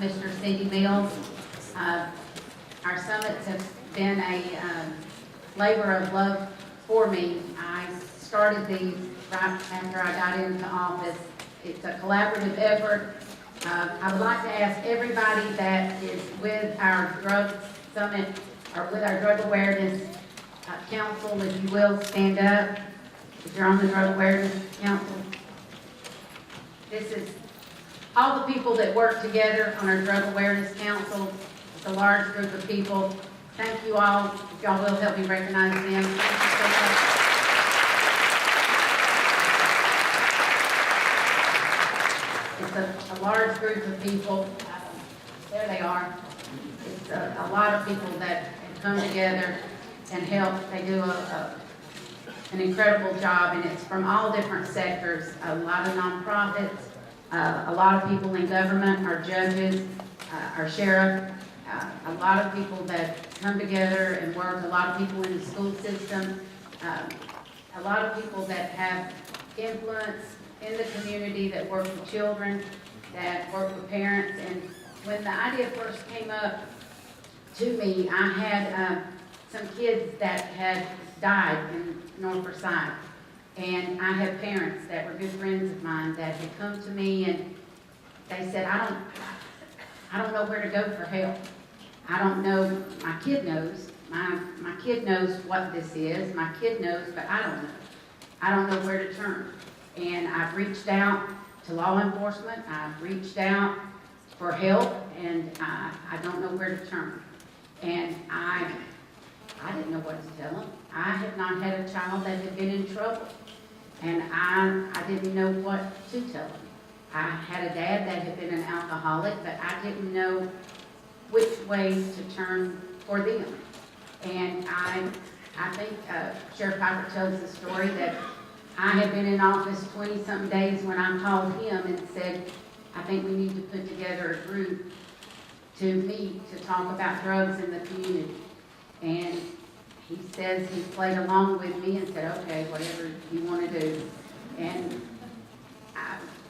Commissioner Cindy Mills. Our summits have been a labor of love for me. I started these right after I got into office. It's a collaborative effort. I would like to ask everybody that is with our drug summit or with our drug awareness council, if you will, stand up. If you're on the drug awareness council, this is all the people that work together on our drug awareness council. It's a large group of people. Thank you all. If y'all will help me recognize them. Thank you so much. It's a large group of people. There they are. It's a lot of people that have come together and help. They do an incredible job, and it's from all different sectors. A lot of nonprofits, a lot of people in government, our judges, our sheriff, a lot of people that come together and work, a lot of people in the school system, a lot of people that have influence in the community, that work with children, that work with parents. And when the idea first came up to me, I had some kids that had died in North Forsyth. And I had parents that were good friends of mine that had come to me and they said, I don't know where to go for help. I don't know, my kid knows. My kid knows what this is. My kid knows, but I don't know. I don't know where to turn. And I've reached out to law enforcement. I've reached out for help, and I don't know where to turn. And I didn't know what to tell them. I had not had a child that had been in trouble, and I didn't know what to tell them. I had a dad that had been an alcoholic, but I didn't know which ways to turn for them. And I think Sheriff Piper tells the story that I had been in office 20-something days when I called him and said, I think we need to put together a group to meet to talk about drugs in the community. And he says he played along with me and said, okay, whatever you want to do. And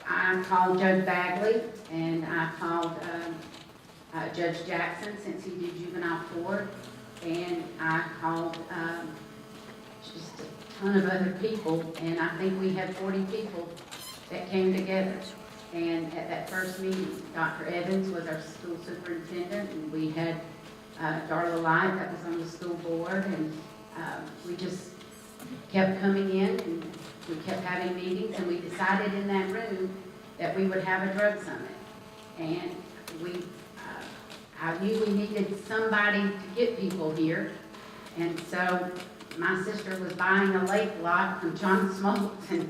I called Judge Bagley, and I called Judge Jackson, since he did juvenile court, and I called just a ton of other people, and I think we had 40 people that came together. And at that first meeting, Dr. Evans was our school superintendent, and we had Darla Light that was on the school board, and we just kept coming in, and we kept having meetings, and we decided in that room that we would have a drug summit. And I knew we needed somebody to get people here, and so my sister was buying a lake lot from John Smoltz, and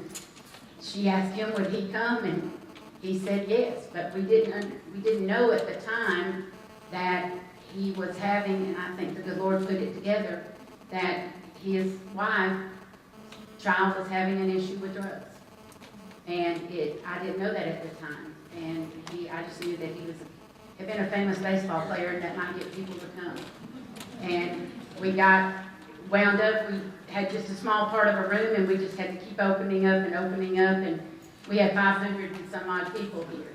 she asked him would he come, and he said yes, but we didn't know at the time that he was having, and I think that the Lord put it together, that his wife's child was having an issue with drugs. And I didn't know that at the time. And I just knew that he had been a famous baseball player, and that might get people to come. And we got wound up. We had just a small part of a room, and we just had to keep opening up, and we had 500 and some odd people here.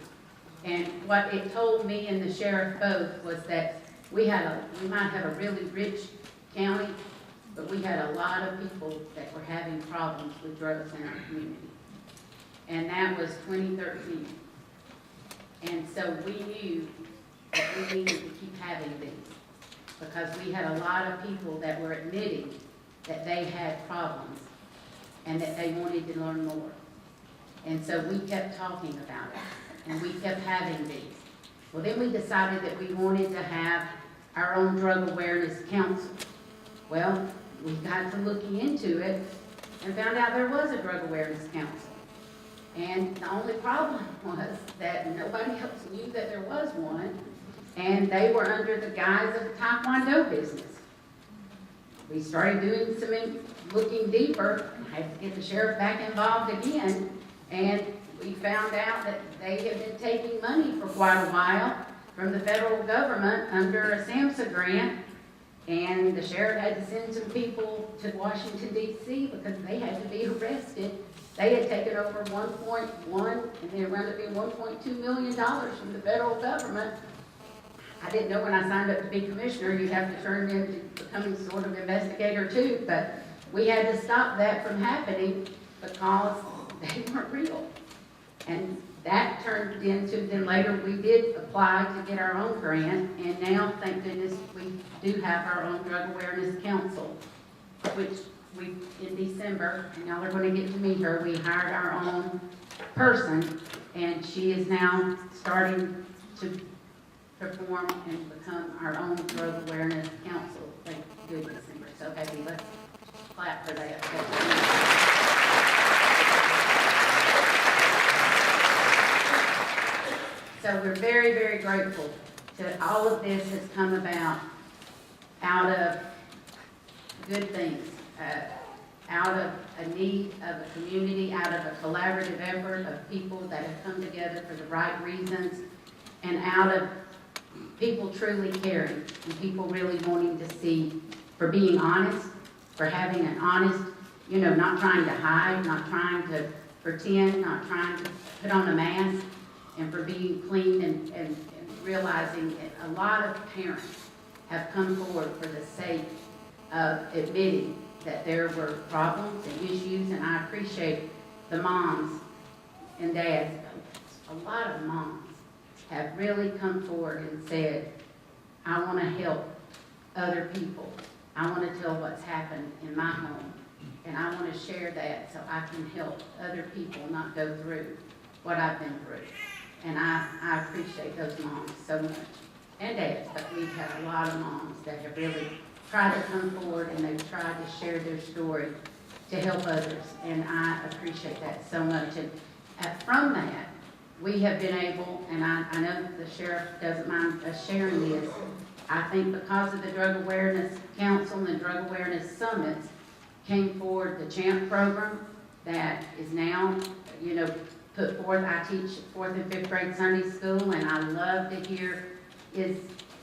And what it told me and the sheriff both was that we might have a really rich county, but we had a lot of people that were having problems with drugs in our community. And that was 2013. And so we knew that we needed to keep having these, because we had a lot of people that were admitting that they had problems and that they wanted to learn more. And so we kept talking about it, and we kept having these. Well, then we decided that we wanted to have our own drug awareness council. Well, we got to looking into it and found out there was a drug awareness council. And the only problem was that nobody else knew that there was one, and they were under the guise of a Taekwondo business. We started doing some looking deeper. I had to get the sheriff back involved again, and we found out that they had been taking money for quite a while from the federal government under a SAMHSA grant, and the sheriff had to send some people to Washington, D.C. because they had to be arrested. They had taken over 1.1, and then it wound up being $1.2 million from the federal government I didn't know when I signed up to be commissioner, you'd have to turn into becoming sort of investigator too, but we had to stop that from happening because they weren't real. And that turned into, then later we did apply to get our own grant, and now, thank goodness, we do have our own drug awareness council, which we, in December, and y'all are going to get to meet her, we hired our own person, and she is now starting to perform and become our own drug awareness council. Thank goodness, and we're so happy. Let's clap for that. So we're very, very grateful that all of this has come about out of good things, out of a need of a community, out of a collaborative effort of people that have come together for the right reasons, and out of people truly caring and people really wanting to see, for being honest, for having an honest, not trying to hide, not trying to pretend, not trying to put on a mask, and for being clean and realizing that a lot of parents have come forward for the sake of admitting that there were problems and issues, and I appreciate the moms and dads. A lot of moms have really come forward and said, I want to help other people. I want to tell what's happened in my home, and I want to share that so I can help other people not go through what I've been through. And I appreciate those moms so much, and dads, but we've had a lot of moms that have really tried to come forward, and they've tried to share their story to help others, and I appreciate that so much. And from that, we have been able, and I know the sheriff doesn't mind us sharing this, I think because of the Drug Awareness Council and the Drug Awareness Summits came forward the CHAMP program that is now, put forth. I teach 4th and 5th grade Sunday school, and I love to hear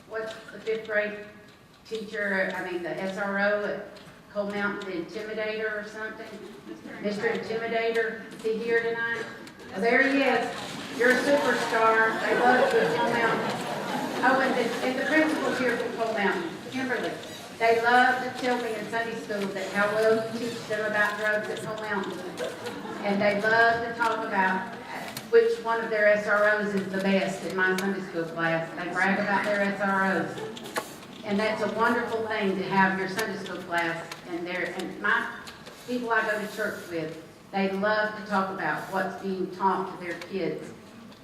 what's the 5th grade teacher, the SRO at Coal Mountain, the Intimidator or something? Mr. Intimidator, is he here tonight? Oh, there he is. You're a superstar. They love you at Coal Mountain. Oh, and the principal's here from Coal Mountain, Kimberly. They love to tell me in Sunday school that how well you teach them about drugs at Coal Mountain. And they love to talk about which one of their SROs is the best in my Sunday school class. They brag about their SROs. And that's a wonderful thing to have your Sunday school class. And my people I go to church with, they love to talk about what's being taught to their kids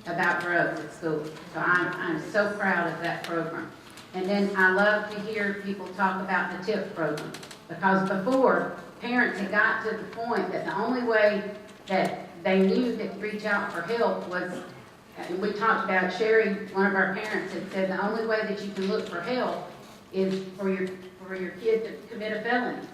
about drugs at school. So I'm so proud of that program. And then I love to hear people talk about the TIP program, because before, parents had got to the point that the only way that they knew to reach out for help was, and we talked about, Sherry, one of our parents, had said the only way that you can look for help is for your kid to commit a felony.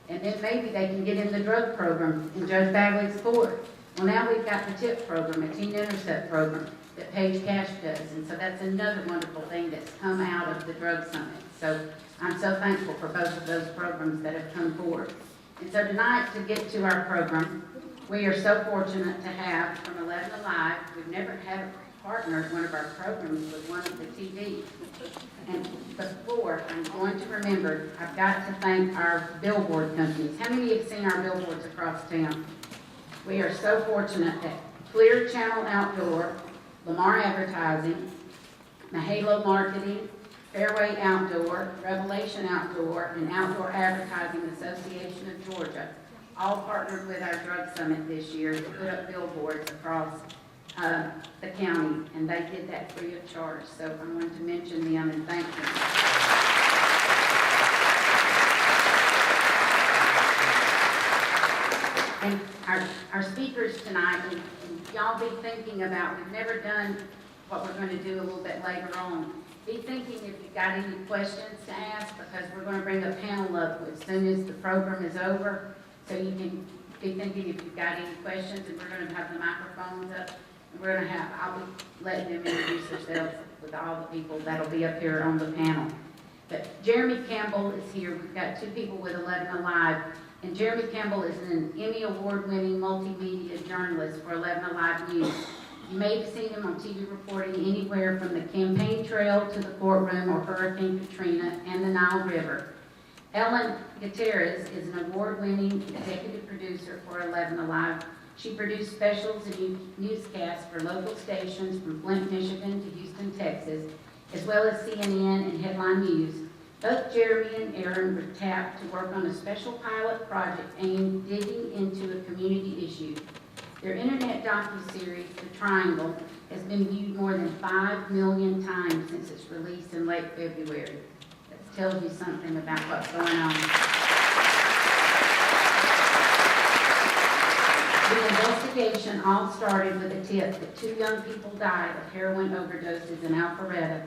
And then maybe they can get in the drug program in Judge Bagley's court. Well, now we've got the TIP program, a Teen Intercept program, that Paige Cash does. And so that's another wonderful thing that's come out of the Drug Summit. So I'm so thankful for both of those programs that have come forward. And so tonight, to get to our program, we are so fortunate to have from 11 Alive, we've never had a partner in one of our programs with one of the TVs. And before, I'm going to remember, I've got to thank our billboard companies. How many have seen our billboards across town? We are so fortunate that Clear Channel Outdoor, Lamar Advertising, Mahalo Marketing, Fairway Outdoor, Revelation Outdoor, and Outdoor Advertising Association of Georgia all partnered with our Drug Summit this year to put up billboards across the county, and they did that free of charge. So I'm going to mention them and thank them. And our speakers tonight, and y'all be thinking about, we've never done what we're going to do a little bit later on. Be thinking if you've got any questions to ask, because we're going to bring a panel up as soon as the program is over. So you can be thinking if you've got any questions, and we're going to have the microphones up. And we're going to I'll be letting them introduce themselves with all the people that'll be up here on the panel. But Jeremy Campbell is here. We've got two people with 11 Alive. And Jeremy Campbell is an Emmy Award-winning multimedia journalist for 11 Alive News. You may have seen him on TV reporting anywhere from the campaign trail to the courtroom or Hurricane Katrina and the Nile River. Ellen Gutierrez is an award-winning executive producer for 11 Alive. She produced specials and newscasts for local stations from Flint, Michigan to Houston, Texas, as well as CNN and Headline News. Both Jeremy and Aaron were tapped to work on a special pilot project aimed digging into a community issue. Their internet docuseries, The Triangle, has been viewed more than 5 million times since its release in late February. That tells you something about what's going on. The investigation all started with a tip that 2 young people died of heroin overdoses in Alpharetta.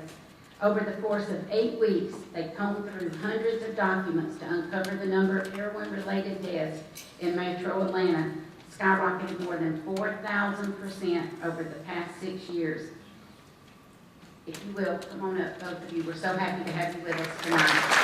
Over the course of 8 weeks, they combed through hundreds of documents to uncover the number of heroin-related deaths in metro Atlanta, skyrocketed more than 4,000% over the past 6 years. If you will, come on up, both of you. We're so happy to have you with us tonight.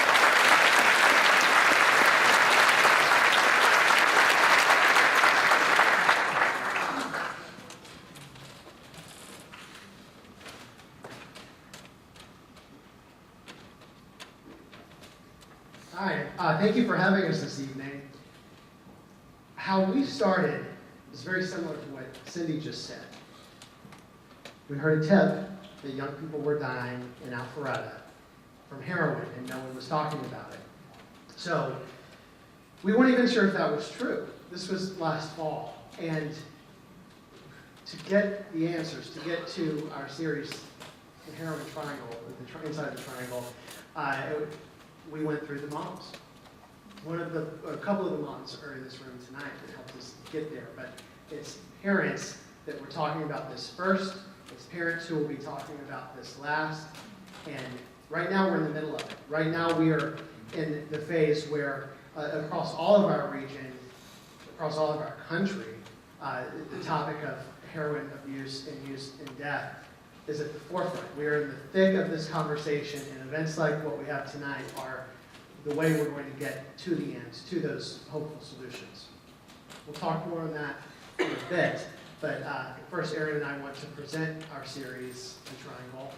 Hi, thank you for having us this evening. How we started is very similar to what Cindy just said. We heard a tip that young people were dying in Alpharetta from heroin and no one was talking about it. So we weren't even sure if that was true. This was last fall. And to get the answers, to get to our series, The Heroin Triangle, Inside the Triangle, we went through the moms. A couple of the moms are in this room tonight that helped us get there, but it's parents that we're talking about this first, it's parents who will be talking about this last, and right now we're in the middle of it. Right now we are in the phase where across all of our region, across all of our country, the topic of heroin abuse and use and death is at the forefront. We are in the thick of this conversation, and events like what we have tonight are the way we're going to get to the end, to those hopeful solutions. We'll talk more on that in a bit, but first Aaron and I want to present our series, The Triangle.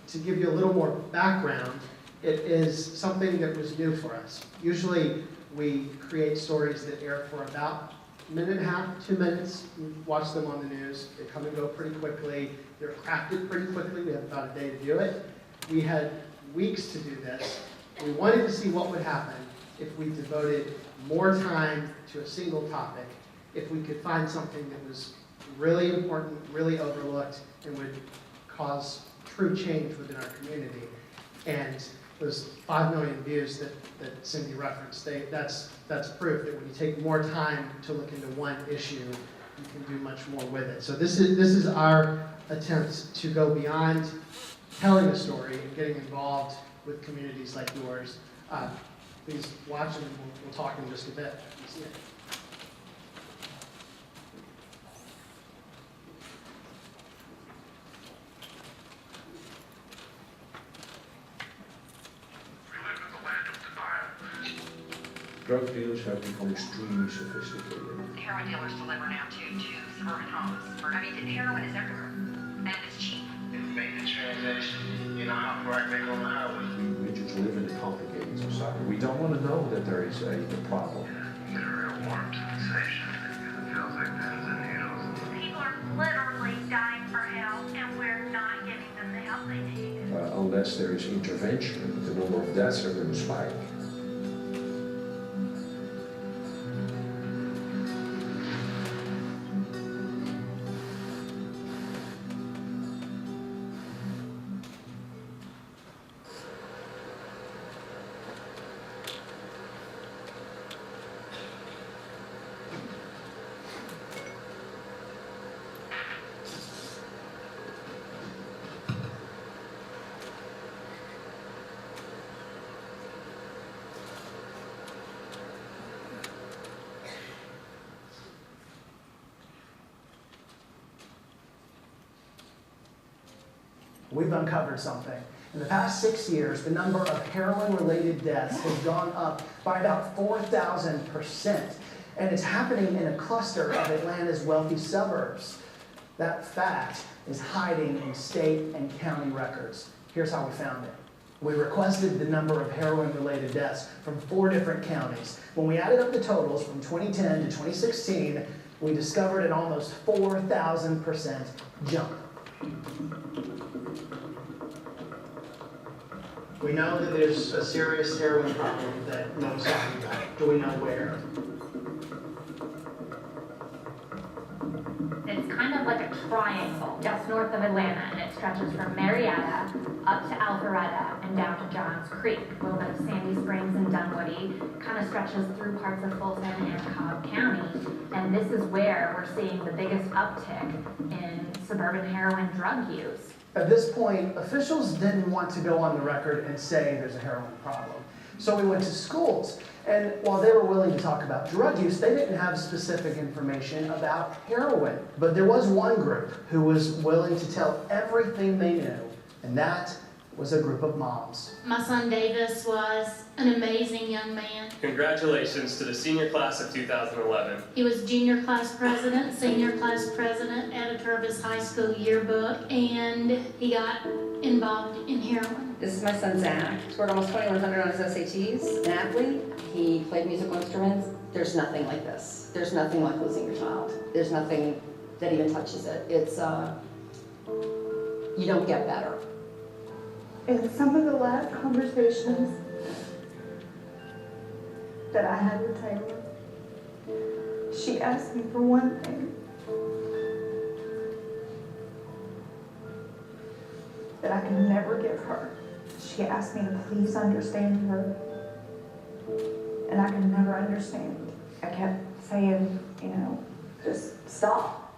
To give you a little more background, it is something that was new for us. Usually we create stories that air for about a minute and a half, 2 minutes. You watch them on the news. They come and go pretty quickly. They're crafted pretty quickly. We have about a day to do it. We had weeks to do this. We wanted to see what would happen if we devoted more time to a single topic, if we could find something that was really important, really overlooked, and would cause true change within our community. And those 5 million views that Cindy referenced, that's proof that when you take more time to look into one issue, you can do much more with it. So this is our attempt to go beyond telling a story and getting involved with communities like yours. Please watch and we'll talk in just a bit. Drug dealers have become extremely sophisticated. Heroin dealers deliver now to suburban homes. I mean, heroin is everywhere, and it's cheap. Make the transaction in a hot right back on the highway. We just live in a complicated society. We don't want to know that there is a problem. You get a real warm sensation because it feels like pins and needles. People are literally dying for help, and we're not giving them the help they need. Unless there is intervention, the number of deaths are going to spike. We've uncovered something. In the past 6 years, the number of heroin-related deaths has gone up by about 4,000%. And it's happening in a cluster of Atlanta's wealthy suburbs. That fact is hiding in state and county records. Here's how we found it. We requested the number of heroin-related deaths from 4 different counties. When we added up the totals from 2010 to 2016, we discovered an almost 4,000% jump. We know that there's a serious heroin problem that Noah's talking about. Do we know where? It's kind of like a triangle just north of Atlanta, and it stretches from Marietta up to Alpharetta and down to Johns Creek. A little bit of Sandy Springs and Dunwoody, kind of stretches through parts of Fulton and Cobb County. And this is where we're seeing the biggest uptick in suburban heroin drug use. At this point, officials didn't want to go on the record and say there's a heroin problem. So we went to schools. And while they were willing to talk about drug use, they didn't have specific information about heroin. But there was one group who was willing to tell everything they knew, and that was a group of moms. My son Davis was an amazing young man. Congratulations to the senior class of 2011. He was junior class president, senior class president, editor of his high school yearbook, and he got involved in heroin. This is my son Zach. Scored almost 2,100 on his SATs. An athlete. He played musical instruments. There's nothing like this. There's nothing like losing your child. There's nothing that even touches it. It's, you don't get better. In some of the last conversations that I had with Taylor, she asked me for one thing. That I could never give her. She asked me to please understand her. And I could never understand. I kept saying, you know, just stop.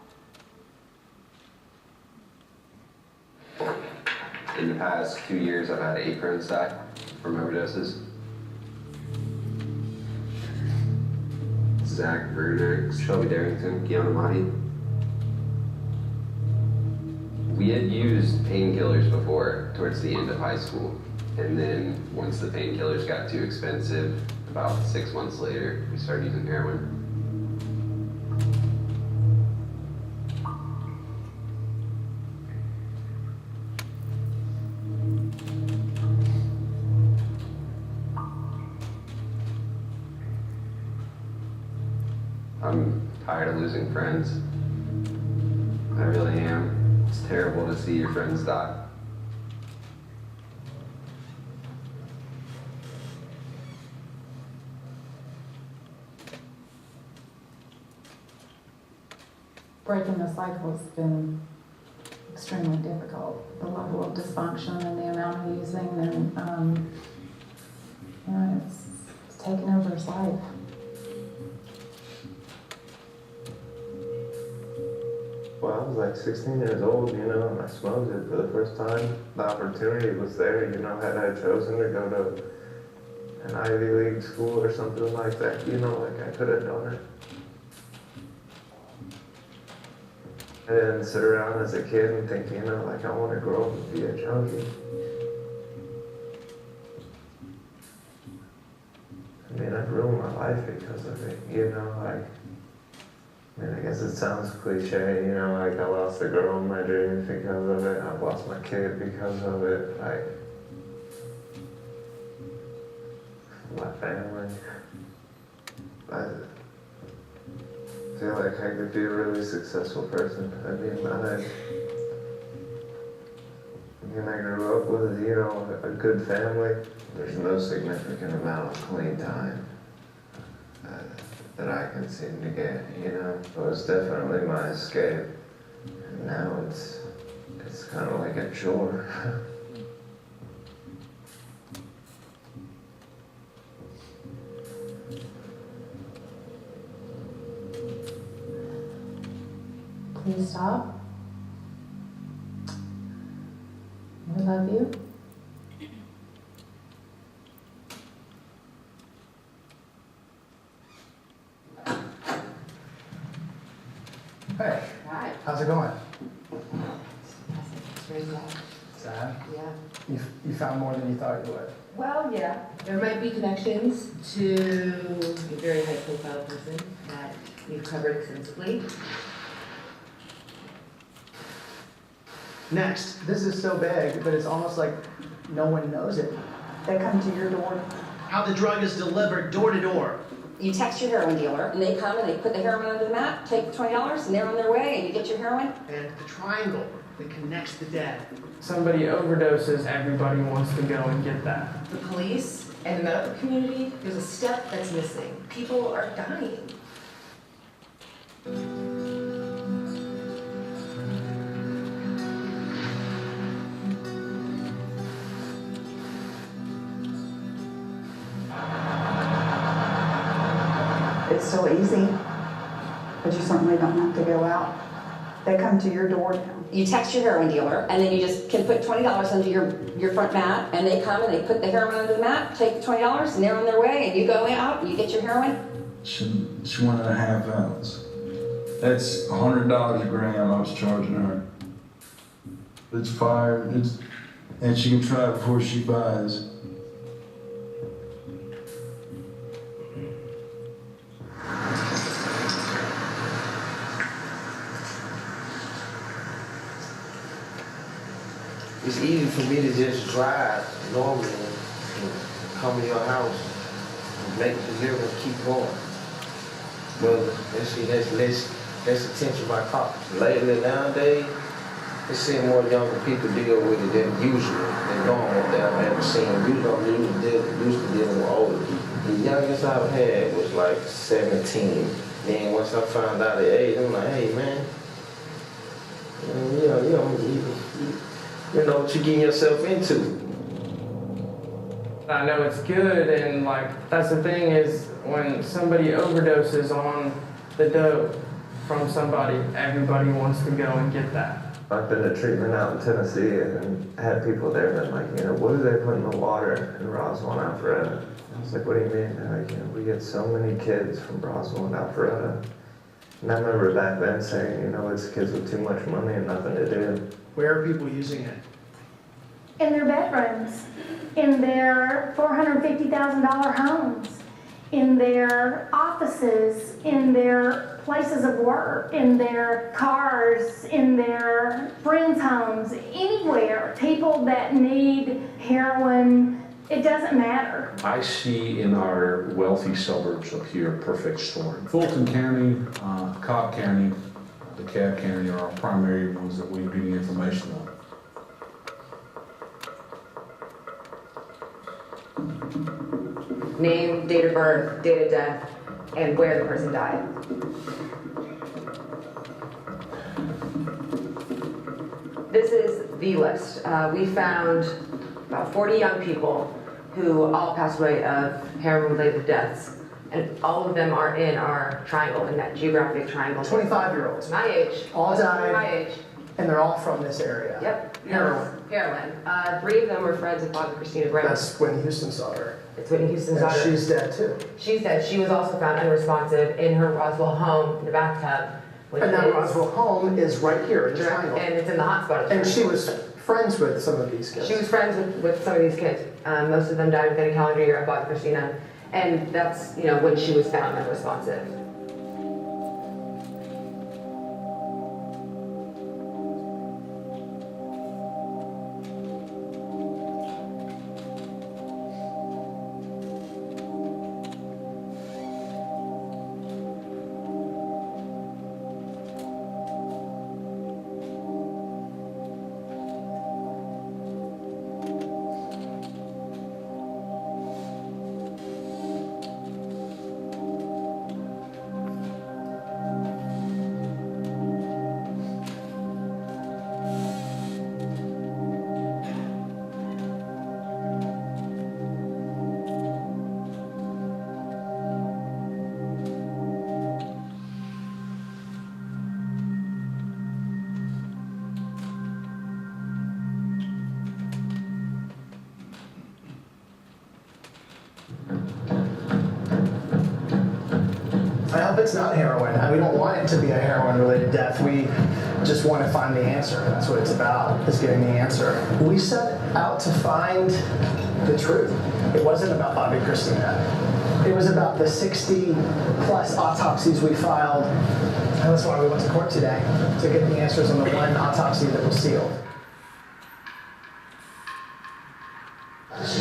In the past 2 years, I've had 8 friends die from overdoses. Zach Verner, Shelby Darrington, Keanu Mahdi. We had used painkillers before, towards the end of high school. And then once the painkillers got too expensive, about 6 months later, we started using heroin. I'm tired of losing friends. I really am. It's terrible to see your friends die. Breaking the cycle has been extremely difficult. The level of dysfunction and the amount of using, and you know, it's taken over his life. Well, I was like 16 years old, you know, and I smoked it for the first time. The opportunity was there, you know, had I chosen to go to an Ivy League school or something like that, you know, like I could have done it. I didn't sit around as a kid and think, you know, like I want to grow up and be a junkie. I mean, I've ruined my life because of it, you know, like, I mean, I guess it sounds cliche, you know, like I lost the girl in my dreams because of it, I've lost my kid because of it, like, my family. I feel like I could be a really successful person. I mean, I grew up with, you know, a good family. There's no significant amount of clean time that I can seem to get, you know. It was definitely my escape. And now it's kind of like a chore. Please stop. We love you. Hey, Hi. how's it going? It's very sad. Sad? Yeah. You found more than you thought you would. Well, yeah. There might be connections to a very high-profile person that we've covered extensively. Next, this is so big, but it's almost like no one knows it. They come to your door. How the drug is delivered door to door. You text your heroin dealer, and they come and they put the heroin under the mat, take the $20, and they're on their way, and you get your heroin. And the triangle that connects the dead. Somebody overdoses, everybody wants to go and get that. The police and the medical community, there's a step that's missing. People are dying. It's so easy, but you certainly don't have to go out. They come to your door now. You text your heroin dealer, and then you just can put $20 under your front mat, and they come and they put the heroin under the mat, take the $20, and they're on their way, and you go out and you get your heroin. She 1.5 ounces. That's $100 a gram I was charging her. It's fire, and she can try it before she buys. It's easy for me to just drive normally and come to your house and make the delivery and keep going. But that's less attention by cops. Lately, nowadays, it seems more younger people deal with it than usually. They don't want that I've ever seen. Used to dealing with older people. The youngest I've had was like 17. Then once I found out the age, I'm like, hey man, you know what you're getting yourself into. I know it's good, and like that's the thing is when somebody overdoses on the dope from somebody, everybody wants to go and get that. I've been to treatment out in Tennessee and had people there that like, what do they put in the water in Roswell and Alpharetta? I was like, what do you mean? They're like, we get so many kids from Roswell and Alpharetta. And I remember back then saying, it's kids with too much money and nothing to do. Where are people using it? In their bedrooms, in their $450,000 homes, in their offices, in their places of work, in their cars, in their friends' homes, anywhere. People that need heroin, it doesn't matter. I see in our wealthy suburbs up here a perfect storm. Fulton County, Cobb County, DeKalb County are our primary ones that we're getting information on. Name, date of birth, date of death, and where the person died. This is the list. We found about 40 young people who all passed away of heroin-related deaths. And all of them are in our triangle, in that geographic triangle. 25-year-olds. My age. All died. My age. And they're all from this area. Yep. Heroin. Heroin. 3 of them were friends of Father Christina Brown. That's Whitney Houston's daughter. It's Whitney Houston's And daughter. she's dead too. She's dead. She was also found unresponsive in her Roswell home in the bathtub. And that Roswell home is right here in the triangle. And it's in the hotspot. And she was friends with some of these kids. She was friends with some of these kids. Most of them died within a calendar year of Father Christina. And that's, when she was found unresponsive. I hope it's not heroin. We don't want it to be a heroin-related death. We just want to find the answer. That's what it's about, is getting the answer. We set out to find the truth. It wasn't about Bobby Christina. It was about the 60-plus autopsies we filed. And that's why we went to court today, to get the answers on the one autopsy that was sealed.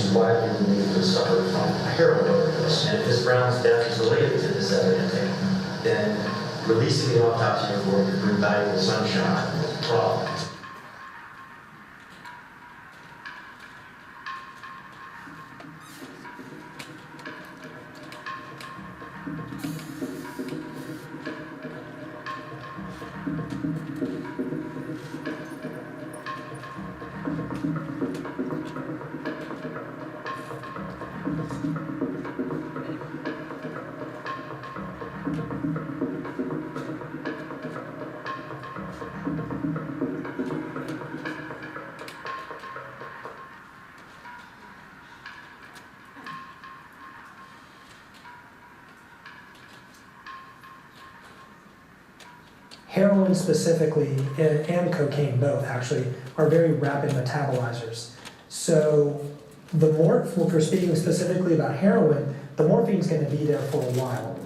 reasons why people need to suffer from a heroin overdose. And if Ms. Brown's death is related to this epidemic, then releasing the autopsy report would bring valuable sunshine to the problem. Heroin specifically, and cocaine both actually, are very rapid metabolizers. So the more, if we're speaking specifically about heroin, the morphine's going to be there for a while.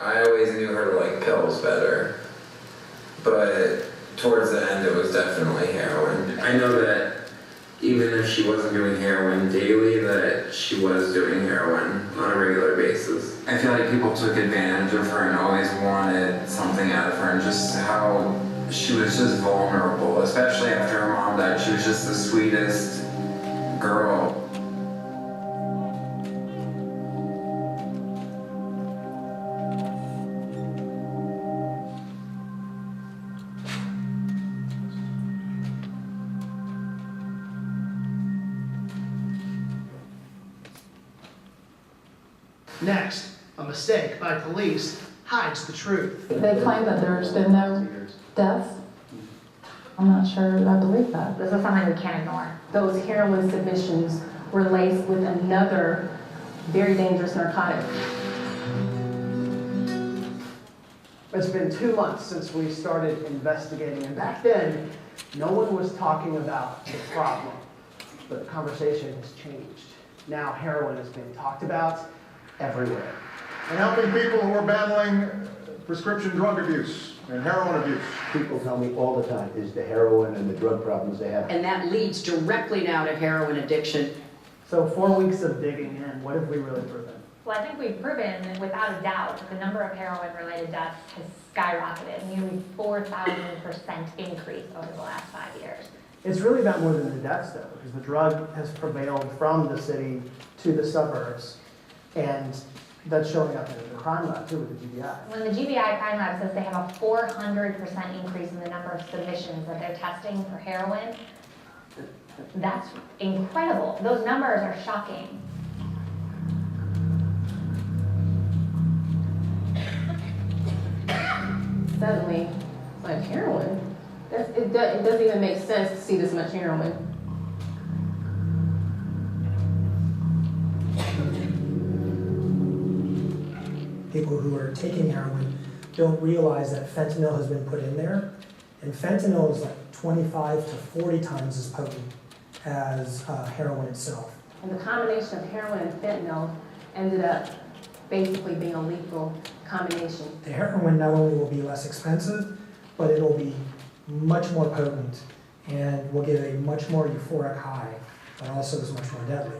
I always knew her to like pills better, but towards the end it was definitely heroin. I know that even if she wasn't doing heroin daily, that she was doing heroin on a regular basis. I feel like people took advantage of her and always wanted something out of her, and just how she was just vulnerable, especially after her mom died. She was just the sweetest girl. Next, a mistake by police hides the truth. They claim that there's been no deaths. I'm not sure I believe that. This is something we can't ignore. Those heroin submissions were laced with another very dangerous narcotic. It's been 2 months since we started investigating, and back then, no one was talking about the problem, but the conversation has changed. Now heroin is being talked about everywhere. And helping people who are battling prescription drug abuse and heroin abuse. People tell me all the time is the heroin and the drug problems they have. And that leads directly now to heroin addiction. So 4 weeks of digging in, what have we really proven? Well, I think we've proven without a doubt that the number of heroin-related deaths has skyrocketed, nearly 4,000% increase over the last 5 years. It's really about more than the deaths though, because the drug has prevailed from the city to the suburbs, and that's showing up in the crime lab too with the GBI. When the GBI crime lab says they have a 400% increase in the number of submissions that they're testing for heroin, that's incredible. Those numbers are shocking. Suddenly, like heroin. It doesn't even make sense to see this much heroin. People who are taking heroin don't realize that fentanyl has been put in there, and fentanyl is like 25 to 40 times as potent as heroin itself. And the combination of heroin and fentanyl ended up basically being a lethal combination. The heroin not only will be less expensive, but it'll be much more potent and will give a much more euphoric high, but also is much more deadly.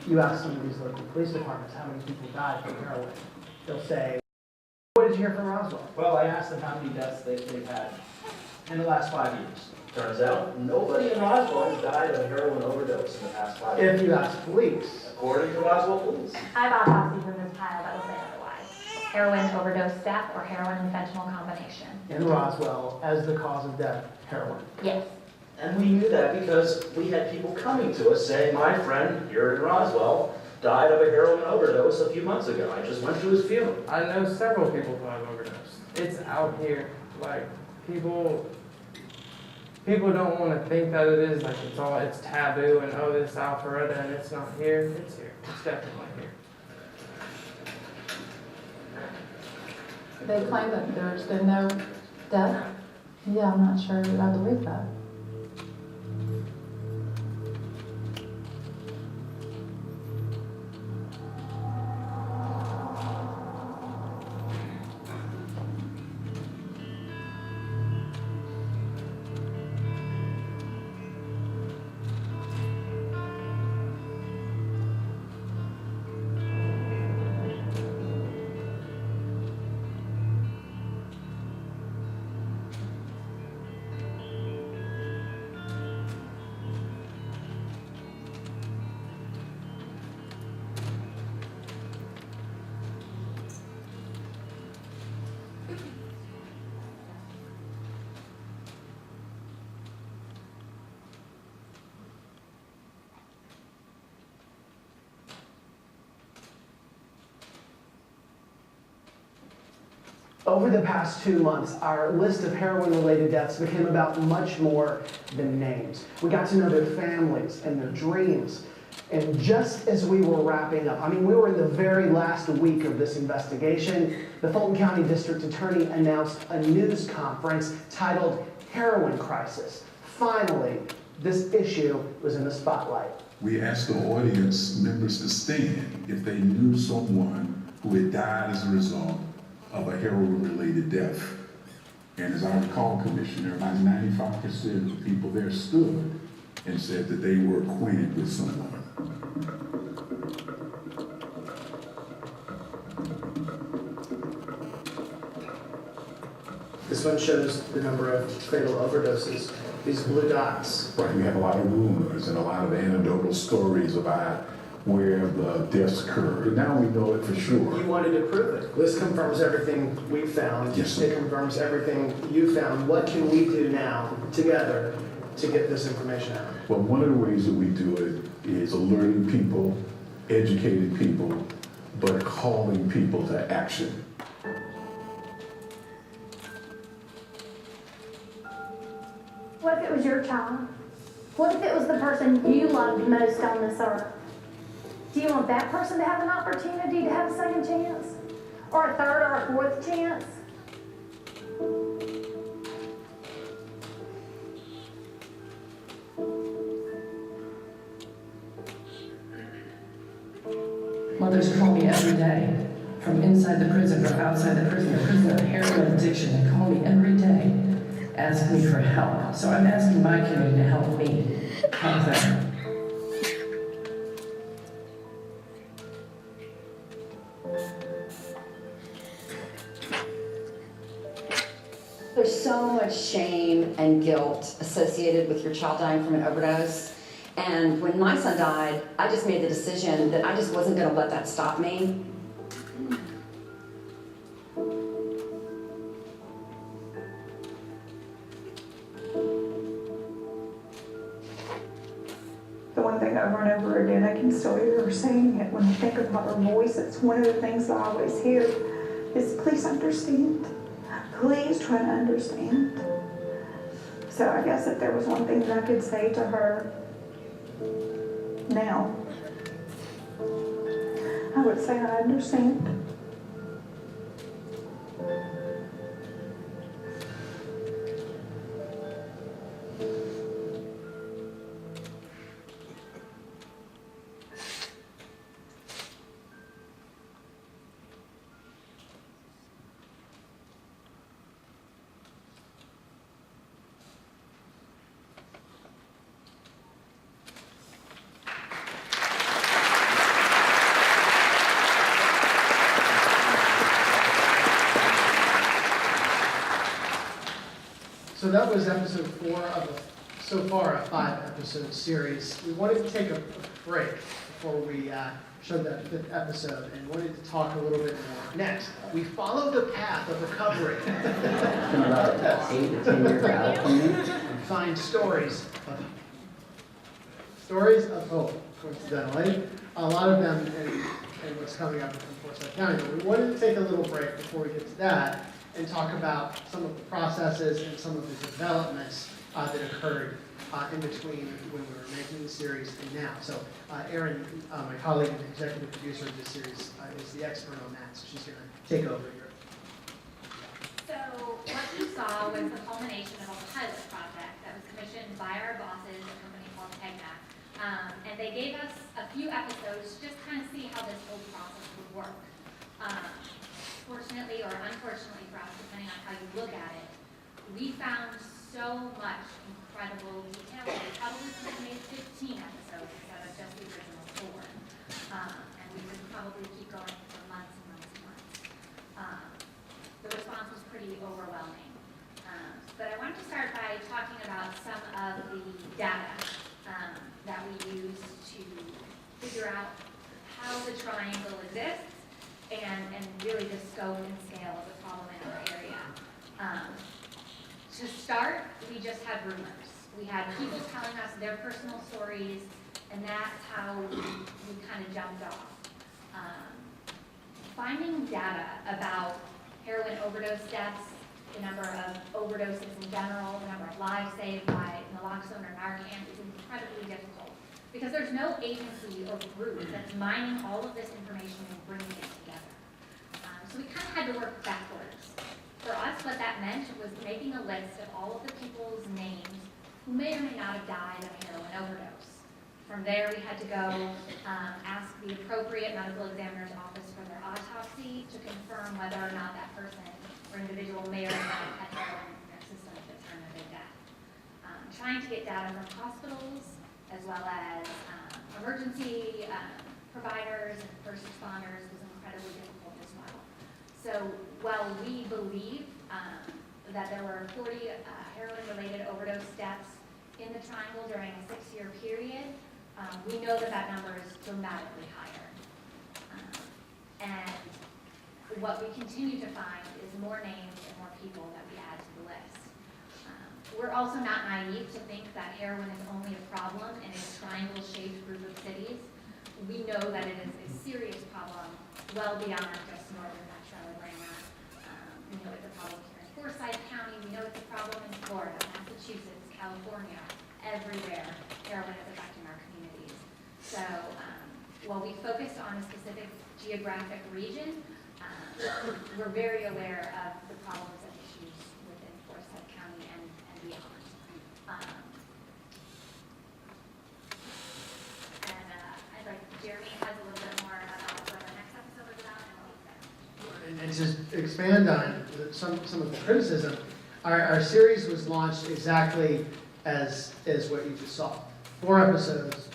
You ask some of these local police departments how many people died from heroin. They'll say, what did you hear from Roswell? Well, I asked them how many deaths they've had in the last 5 years. Turns out, nobody in Roswell has died of a heroin overdose in the past 5 years. If you ask police. According to Roswell police. I have autopsies in this pile that will say otherwise. Heroin overdose death or heroin and fentanyl combination. In Roswell, as the cause of death, heroin. Yes. And we knew that because we had people coming to us saying, my friend here in Roswell died of a heroin overdose a few months ago. I just went to his funeral. I know several people who have overdosed. It's out here. Like, people don't want to think that it is. Like, it's taboo and, oh, this Alpharetta and it's not here. It's here. It's definitely here. They claim that there's been no death. Yeah, I'm not sure that I believe that. Over the past 2 months, our list of heroin-related deaths became about much more than names. We got to know their families and their dreams. And just as we were wrapping up, we were in the very last week of this investigation, the Fulton County District Attorney announced a news conference titled Heroin Crisis. Finally, this issue was in the spotlight. We asked the audience members to stand if they knew someone who had died as a result of a heroin-related death. And as I recall, Commissioner, about 95% of the people there stood and said that they were acquainted with someone. This one shows the number of fatal overdoses, these blue dots. Right, we have a lot of rumors and a lot of anecdotal stories about where the deaths occurred. And now we know it for sure. You wanted to prove it. This confirms everything we found. Yes, sir. It confirms everything you found. What can we do now together to get this information out? Well, one of the ways that we do it is alerting people, educating people, but calling people to action. What if it was your child? What if it was the person you loved most on this earth? Do you want that person to have an opportunity to have a second chance? Or a third or a fourth chance? Mothers call me every day, from inside the prison or outside the prison of heroin addiction. They call me every day, ask me for help. So I'm asking my community to help me help them. There's so much shame and guilt associated with your child dying from an overdose. And when my son died, I just made the decision that I just wasn't going to let that stop me. The one thing over and over again, I can still hear her saying it when I think about her voice. It's one of the things I always hear is, please understand. Please try to understand. So I guess if there was one thing that I could say to her now, I would say I understand. So that was episode 4 of so far a 5-episode series. We wanted to take a break before we showed that 5th episode and wanted to talk a little bit more. Next, we follow the path of recovery. About 8 to 10 years out from me. And find stories of hope, coincidentally. A lot of them in what's coming up from Forsyth County. But we wanted to take a little break before we get to that and talk about some of the processes and some of the developments that occurred in between when we were making the series and now. So Erin, my colleague and executive producer of this series, is the expert on that, so she's going to take over here. was the culmination of a pilot project that was commissioned by our bosses, a company called Tegna. And they gave us a few episodes to just kind of see how this whole process would work. Fortunately or unfortunately for us, depending on how you look at it, we found so much incredible detail. We probably could have made 15 episodes instead of just the original 4. And we could probably keep going for months and months and months. The response was pretty overwhelming. But I wanted to start by talking about some of the data that we use to figure out how the triangle exists and really the scope and scale of the problem in our area. To start, we just had rumors. We had people telling us their personal stories, and that's how we kind of jumped off. Finding data about heroin overdose deaths, the number of overdoses in general, the number of lives saved by naloxone or Narcan is incredibly difficult because there's no agency or group that's mining all of this information and bringing it together. So we kind of had to work backwards. For us, what that meant was making a list of all of the people's names who may or may not have died of a heroin overdose. From there, we had to go ask the appropriate medical examiner's office for their autopsy to confirm whether or not that person or individual may or may not have had heroin in their system at the time of their death. Trying to get data from hospitals, as well as emergency providers and first responders was incredibly difficult as well. So while we believe that there were 40 heroin-related overdose deaths in the Triangle during a 6-year period, we know that that number is dramatically higher. And what we continue to find is more names and more people that we add to the list. We're also not naive to think that heroin is only a problem in a triangle-shaped group of cities. We know that it is a serious problem well beyond just northern metro Atlanta. We know it's a problem here in Forsyth County. We know it's a problem in Florida, Massachusetts, California, everywhere. Heroin is affecting our communities. So while we focused on a specific geographic region, we're very aware of the problems and issues within Forsyth County and beyond. I'd like Jeremy has a little bit more about what the next episode is about and what we said. And to expand on some of the criticism, our series was launched exactly as what you just saw. 4 episodes,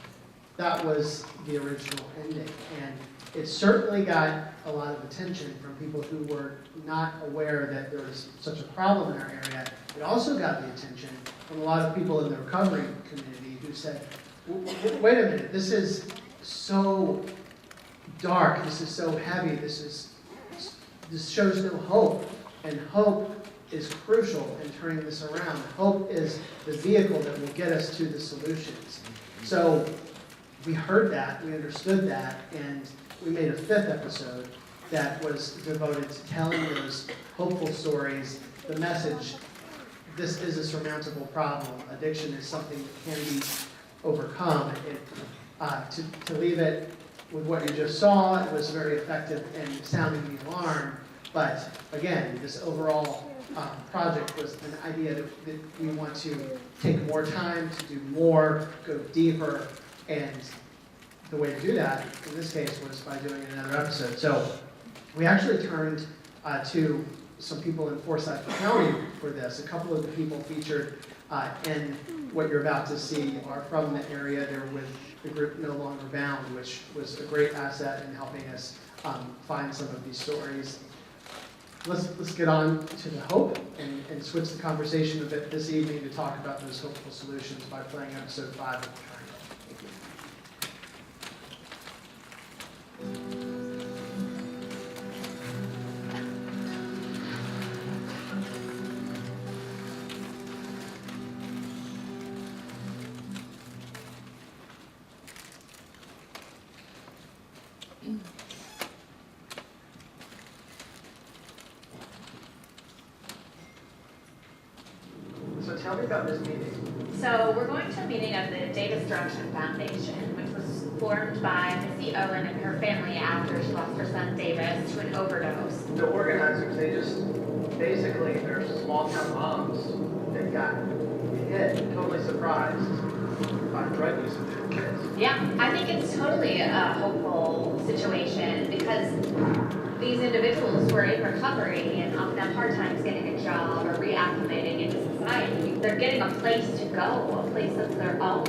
that was the original ending. And it certainly got a lot of attention from people who were not aware that there was such a problem in our area. It also got the attention from a lot of people in the recovery community who said, wait a minute, this is so dark, this is so heavy, this shows no hope. And hope is crucial in turning this around. Hope is the vehicle that will get us to the solutions. So we heard that, we understood that, and we made a 5th episode that was devoted to telling those hopeful stories, the message, this is a surmountable problem. Addiction is something that can be overcome. To leave it with what you just saw, it was very effective in sounding the alarm. But again, this overall project was an idea that we want to take more time, to do more, go deeper, and the way to do that, in this case, was by doing another episode. So we actually turned to some people in Forsyth County for this. A couple of the people featured in what you're about to see are from the area. They're with the group No Longer Bound, which was a great asset in helping us find some of these stories. Let's get on to the hope and switch the conversation a bit this evening to talk about those hopeful solutions by playing episode 5 of the Triangle. So tell me about this meeting. So we're going to a meeting of the Davis Junction Foundation, which was formed by Missy Owen and her family after she lost her son Davis to an overdose. The organizers, they just, basically, there's small town moms that got hit, totally surprised by drug use of their kids. Yeah, I think it's totally a hopeful situation because these individuals who are in recovery and often have hard times getting a job or reacclimating into society, they're getting a place to go, a place of their own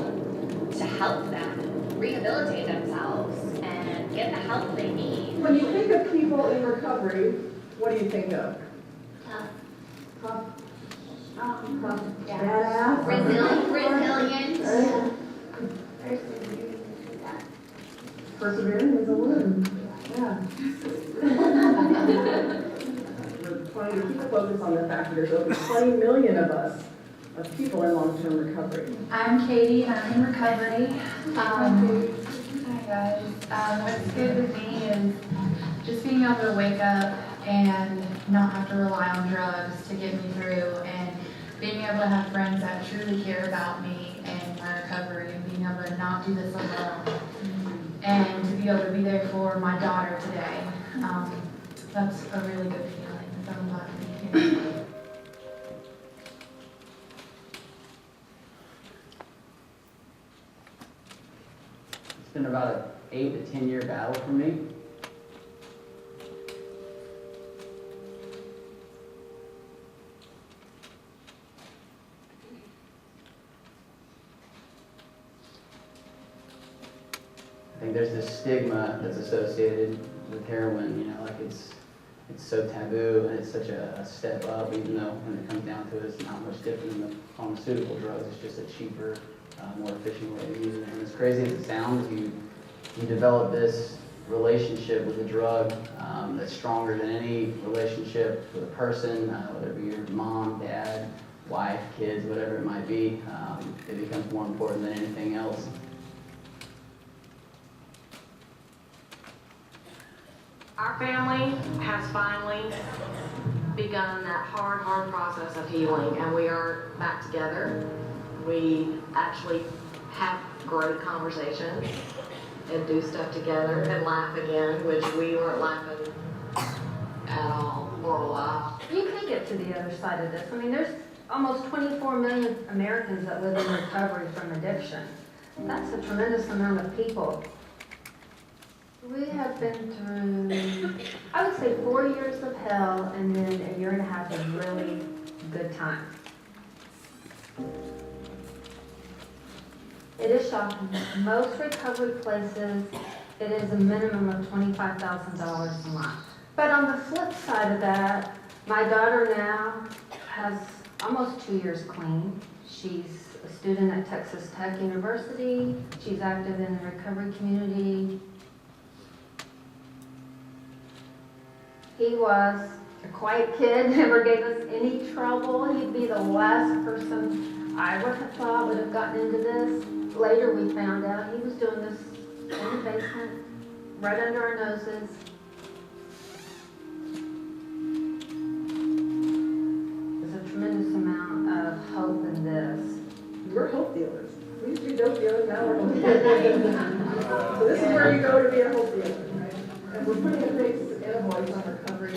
to help them rehabilitate themselves and get the help they need. When you think of people in recovery, what do you think of? Tough. Badass. Resilient. Persevering is a word. Yeah. We're trying to keep a focus on the fact that there's over 20 million of us, of people in long-term recovery. I'm Katie, and I'm in recovery. Hi guys. What's good with me is just being able to wake up and not have to rely on drugs to get me through, and being able to have friends that truly care about me and my recovery, and being able to not do this alone, and to be able to be there for my daughter today. That's a really good feeling. So I'm glad to be here. It's been about an 8 to 10 year battle for me. I think there's this stigma that's associated with heroin, like it's so taboo and it's such a step up, even though when it comes down to it, it's not much different than the pharmaceutical drugs. It's just a cheaper, more efficient way of using it. And as crazy as it sounds, you develop this relationship with the drug that's stronger than any relationship with a person, whether it be your mom, dad, wife, kids, whatever it might be. It becomes more important than anything else. Our family has finally begun that hard process of healing, and we are back together. We actually have great conversations and do stuff together and laugh again, which we weren't laughing at all for a while. You can get to the other side of this. I mean, there's almost 24 million Americans that live in recovery from addiction. That's a tremendous amount of people. We have been through, I would say, 4 years of hell and then a year and a half of really good time. It is shocking. Most recovery places, it is a minimum of $25,000 a month. But on the flip side of that, my daughter now has almost 2 years clean. She's a student at Texas Tech University. She's active in the recovery community. He was a quiet kid, never gave us any trouble. He'd be the last person I would have thought would have gotten into this. Later we found out he was doing this in the basement, right under our noses. There's a tremendous amount of hope in this. We're hope dealers. We used to be dope dealers, now we're hope dealers. So this is where you go to be a hope dealer, right? And we're putting a face and a voice on recovery.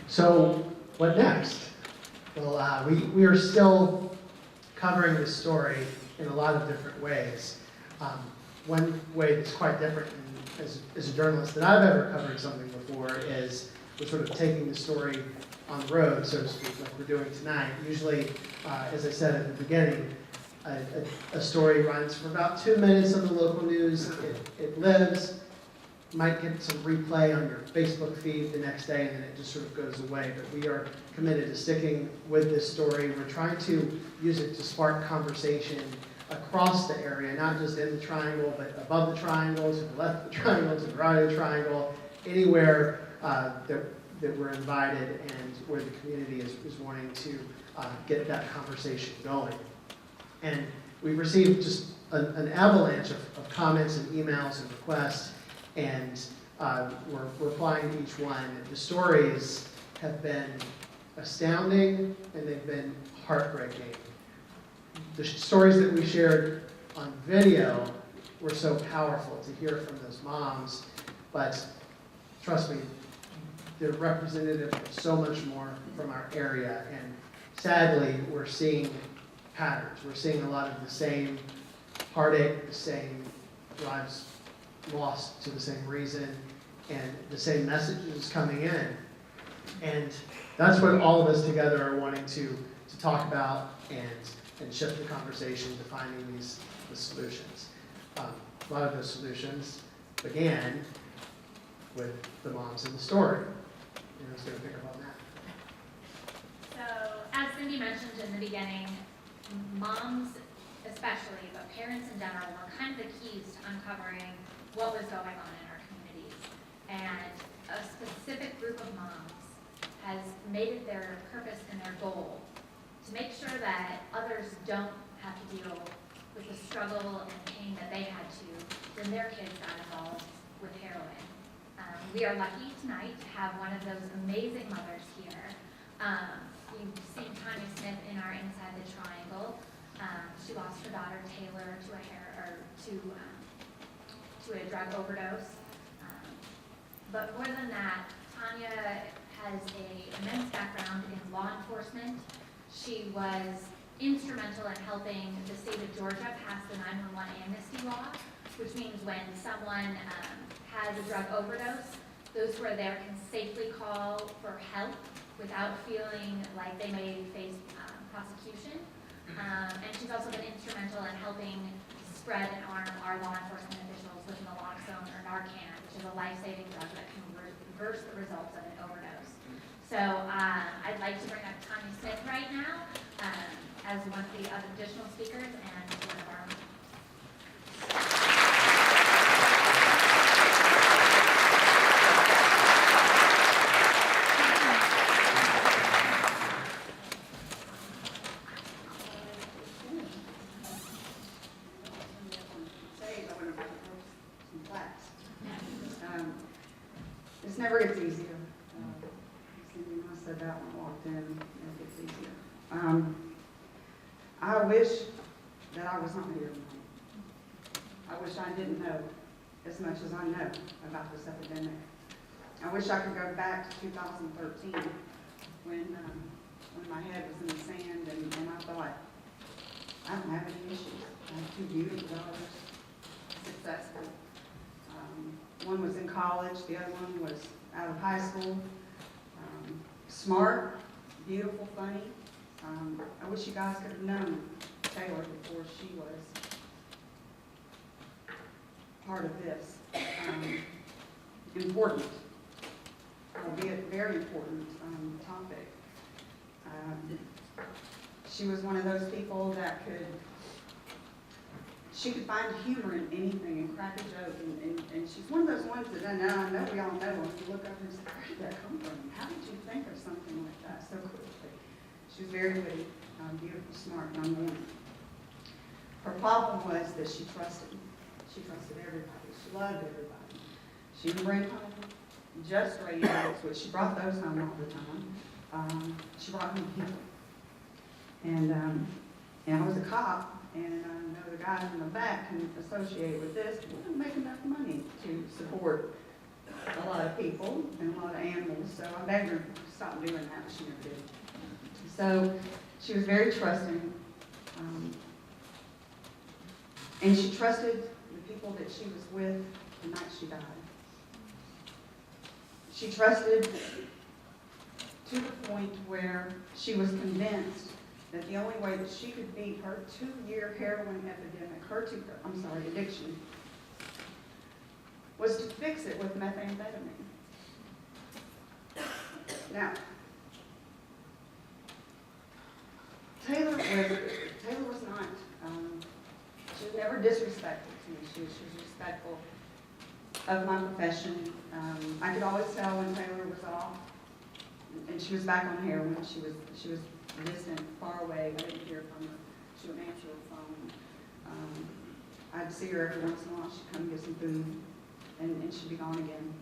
So what next? Well, we are still covering this story in a lot of different ways. One way that's quite different as a journalist that I've ever covered something before is we're sort of taking the story on the road, so to speak, like we're doing tonight. Usually, as I said at the beginning, a story runs for about 2 minutes on the local news. It lives. Might get some replay on your Facebook feed the next day, and then it just sort of goes away. But we are committed to sticking with this story. We're trying to use it to spark conversation across the area, not just in the triangle, but above the triangle, to the left of the triangle, to the right of the triangle, anywhere that we're invited and where the community is wanting to get that conversation going. And we've received just an avalanche of comments and emails and requests, and we're replying to each one. The stories have been astounding and they've been heartbreaking. The stories that we shared on video were so powerful to hear from those moms, but trust me, they're representative of so much more from our area, and sadly, we're seeing patterns. We're seeing a lot of the same heartache, the same lives lost to the same reason, and the same messages coming in. And that's what all of us together are wanting to talk about and shift the conversation to finding the solutions. A lot of those solutions began with the moms in the story. Who's going to pick up on that? So, as Cindy mentioned in the beginning, moms especially, but parents in general, were kind of the keys to uncovering what was going on in our communities. And a specific group of moms has made it their purpose and their goal to make sure that others don't have to deal with the struggle and pain that they had to when their kids got involved with heroin. We are lucky tonight to have one of those amazing mothers here. You've seen Tanya Smith in our Inside the Triangle. She lost her daughter Taylor to a drug overdose. But more than that, Tanya has an immense background in law enforcement. She was instrumental in helping the state of Georgia pass the 911 amnesty law, which means when someone has a drug overdose, those who are there can safely call for help without feeling like they may face prosecution. And she's also been instrumental in helping spread and arm our law enforcement officials with naloxone or Narcan, which is a life-saving drug that can reverse the results of an overdose. So I'd like to bring up Tanya Smith right now as one of the additional speakers and one of our This never gets easier. Cindy and I said that when I walked in, it never gets easier. I wish that I was not here tonight. I wish I didn't know as much as I know about this epidemic. I wish I could go back to 2013 when my head was in the sand and I thought, I don't have any issues. I have two beautiful daughters, successful. One was in college, the other one was out of high school. Smart, beautiful, funny. I wish you guys could have known Taylor before she was part of this. Important, albeit very important topic. She was one of those people that she could find humor in anything and crack a joke, and she's one of those ones that I know we all know, when you look up and say, where did that come from? How did you think of something like that so quickly? She was very witty, beautiful, smart, young woman. Her problem was that she trusted. She trusted everybody. She loved everybody. She would bring home just radios, which she brought those home all the time. She brought home people. And I was a cop, and I know the guys in the back can associate with this. We didn't make enough money to support a lot of people and a lot of animals, so I begged her to stop doing that, but she never did. So she was very trusting, and she trusted the people that she was with the night she died. She trusted to the point where she was convinced that the only way that she could beat her 2-year heroin epidemic, addiction, was to fix it with methamphetamine. Now, Taylor was not never disrespectful to me. She was respectful of my profession. I could always tell when Taylor was off, and she was back on heroin. She was distant, far away. I didn't hear from her. She wouldn't answer her phone. I'd see her every once in a while. She'd come get some food, and she'd be gone again.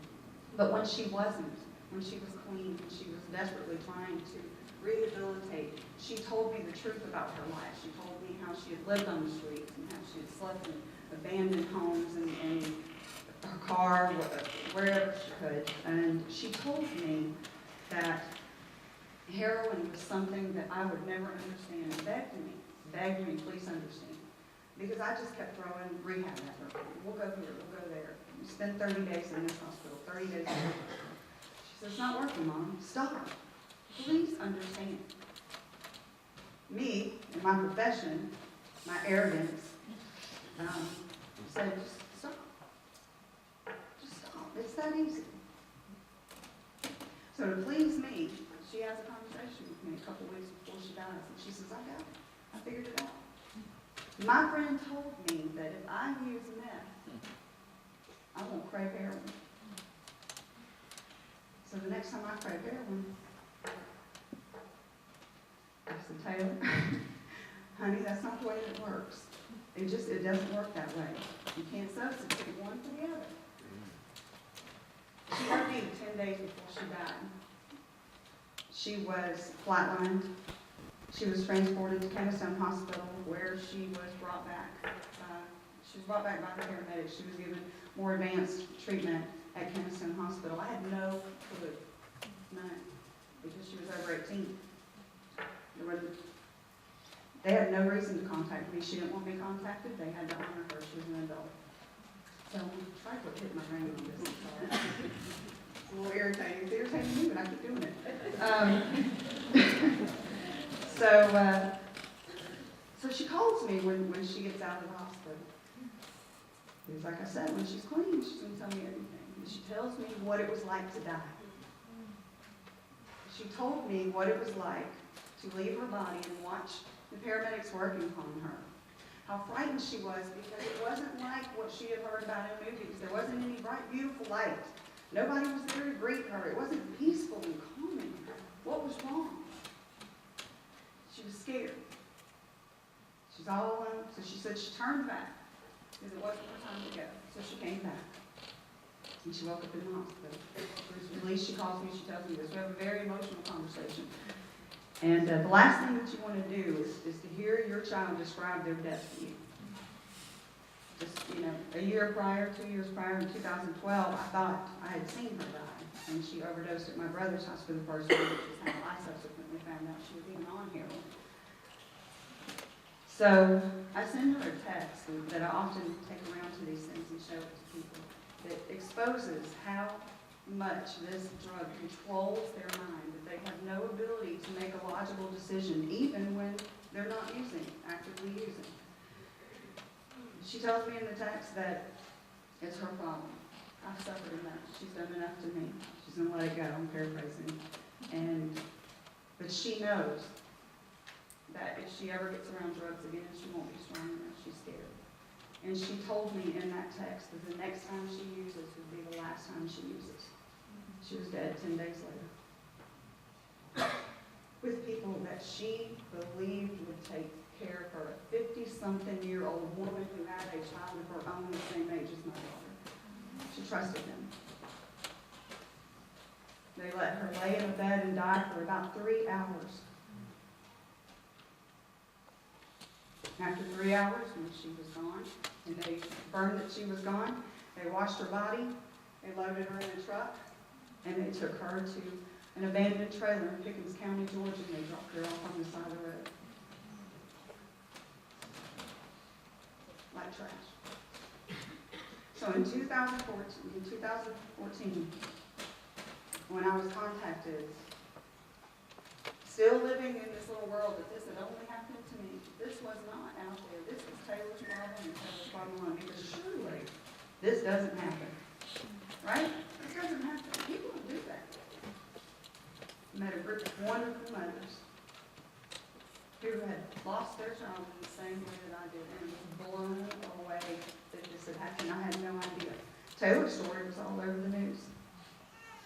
But when she wasn't, when she was clean, when she was desperately trying to rehabilitate, she told me the truth about her life. She told me how she had lived on the streets and how she had slept in abandoned homes and her car, wherever she could. And she told me that heroin was something that I would never understand, and begged me, please understand. Because I just kept throwing rehab at her. We'll go here, we'll go there. You spend 30 days in this hospital, 30 days in this. She said, it's not working, Mom. Stop. Please understand. Me, in my profession, my arrogance, said, just stop. Just stop. It's that easy. So to please me, she has a conversation with me a couple weeks before she dies, and she says, I got it. I figured it out. My friend told me that if I use meth, I won't crave heroin. So the next time I crave heroin, I said, Taylor, honey, that's not the way it works. It doesn't work that way. You can't substitute one for the other. She RD'd 10 days before she died. She was flatlined. She was transported to Keystone Hospital, where she was brought back. She was brought back by the paramedics. She was given more advanced treatment at Keystone Hospital. I had no clue, none, because she was over 18. They had no reason to contact me. She didn't want me contacted. They had to honor her. She was an adult. So I tried to hit my ring on this. It's a little irritating. It's irritating me, but I keep doing it. So she calls me when she gets out of the hospital. Because like I said, when she's clean, she's going to tell me everything. And she tells me what it was like to die. She told me what it was like to leave her body and watch the paramedics working upon her. How frightened she was, because it wasn't like what she had heard about in movies. There wasn't any bright, beautiful light. Nobody was there to greet her. It wasn't peaceful and calming. What was wrong? She was scared. She's all alone. So she said she turned back because it wasn't her time to go. So she came back. And she woke up in the hospital. Bruce released, she calls me, she tells me this. We have a very emotional conversation. And the last thing that you want to do is to hear your child describe their death to you. Just, a year prior, 2 years prior, in 2012, I thought I had seen her die. And she overdosed at my brother's house for the first time, which is how I subsequently found out she was even on heroin. So I send her a text that I often take around to these things and show it to people that exposes how much this drug controls their mind, that they have no ability to make a logical decision, even when they're not actively using. She tells me in the text that it's her problem. I've suffered enough. She's done enough to me. She's going to let it go. I'm paraphrasing. But she knows that if she ever gets around drugs again, she won't be strong enough. She's scared. And she told me in that text that the next time she uses would be the last time she uses. She was dead 10 days later. With people that she believed would take care of her, a 50-something-year-old woman who had a child of her own the same age as my daughter. She trusted them. They let her lay in a bed and die for about 3 hours. After 3 hours, when she was gone, and they confirmed that she was gone, they washed her body, they loaded her in a truck, and they took her to an abandoned trailer in Pickens County, Georgia, and they dropped her off on the side of the road. Like trash. So in 2014, when I was contacted, still living in this little world that this had only happened to me, this was not out there. This was Taylor's problem and Taylor's problem alone, because surely this doesn't happen. Right? This doesn't happen. People don't do that. I met a group of wonderful mothers who had lost their child in the same way that I did, and it was blown away. way that this had happened. I had no idea. Taylor's story was all over the news.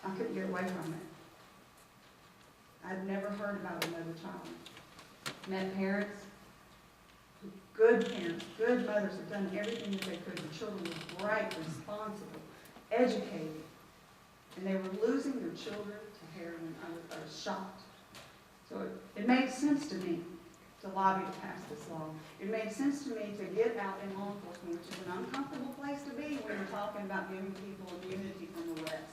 I couldn't get away from it. I'd never heard about another child. Met parents, good mothers have done everything that they could. The children were bright, responsible, educated, and they were losing their children to heroin. I was shocked. So it made sense to me to lobby to pass this law. It made sense to me to get out in law enforcement, which is an uncomfortable place to be when you're talking about giving people immunity from arrest.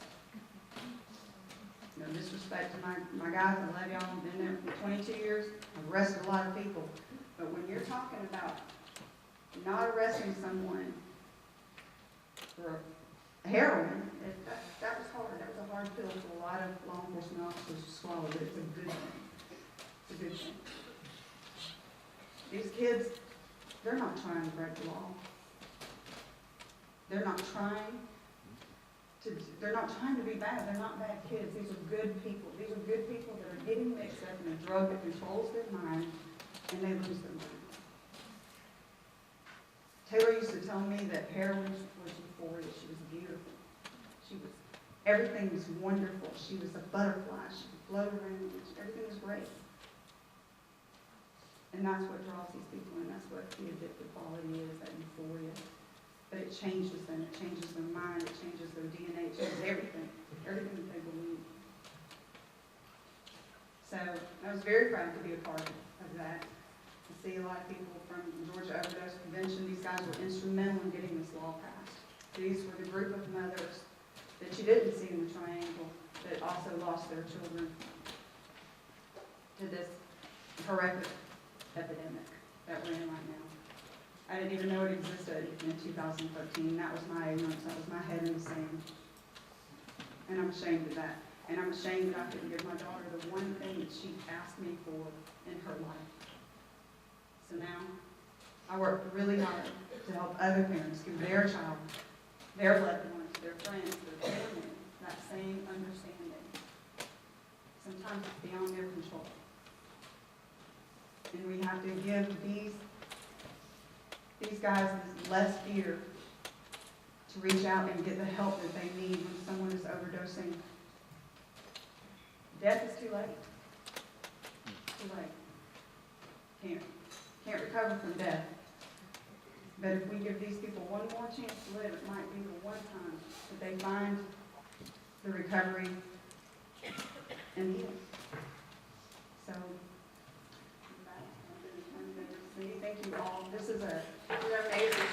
No disrespect to my guys, I love y'all, I've been there for 22 years, I've arrested a lot of people. But when you're talking about not arresting someone for heroin, that was hard. That was a hard pill for a lot of law enforcement officers to swallow, but it's a good thing. It's a good thing. These kids, they're not trying to break the law. They're not trying to be bad. They're not bad kids. These are good people. These are good people that are getting mixed up in a drug that controls their mind, and they lose their mind. Taylor used to tell me that heroin was euphoria. She was beautiful. Everything was wonderful. She was a butterfly. She could float around. Everything was great. And that's what draws these people in. That's what the addictive quality is, that euphoria. But it changes them. It changes their mind. It changes their DNA. It changes everything. Everything that they believe. So I was very proud to be a part of that. To see a lot of people from the Georgia Overdose Convention. These guys were instrumental in getting this law passed. These were the group of mothers that you didn't see in the triangle that also lost their children to this horrific epidemic that we're in right now. I didn't even know it existed in 2013. That was my ignorance. That was my head in the sand. And I'm ashamed of that. And I'm ashamed that I couldn't give my daughter the one thing that she asked me for in her life. So now, I work really hard to help other parents give their child, their loved ones, their friends, their family, that same understanding. Sometimes it's beyond their control. And we have to give these guys less fear to reach out and get the help that they need when someone is overdosing. Death is too late. Too late. Can't recover from death. But if we give these people one more chance to live, it might be the one time that they find the recovery and heal. So, thank you all. This is an amazing.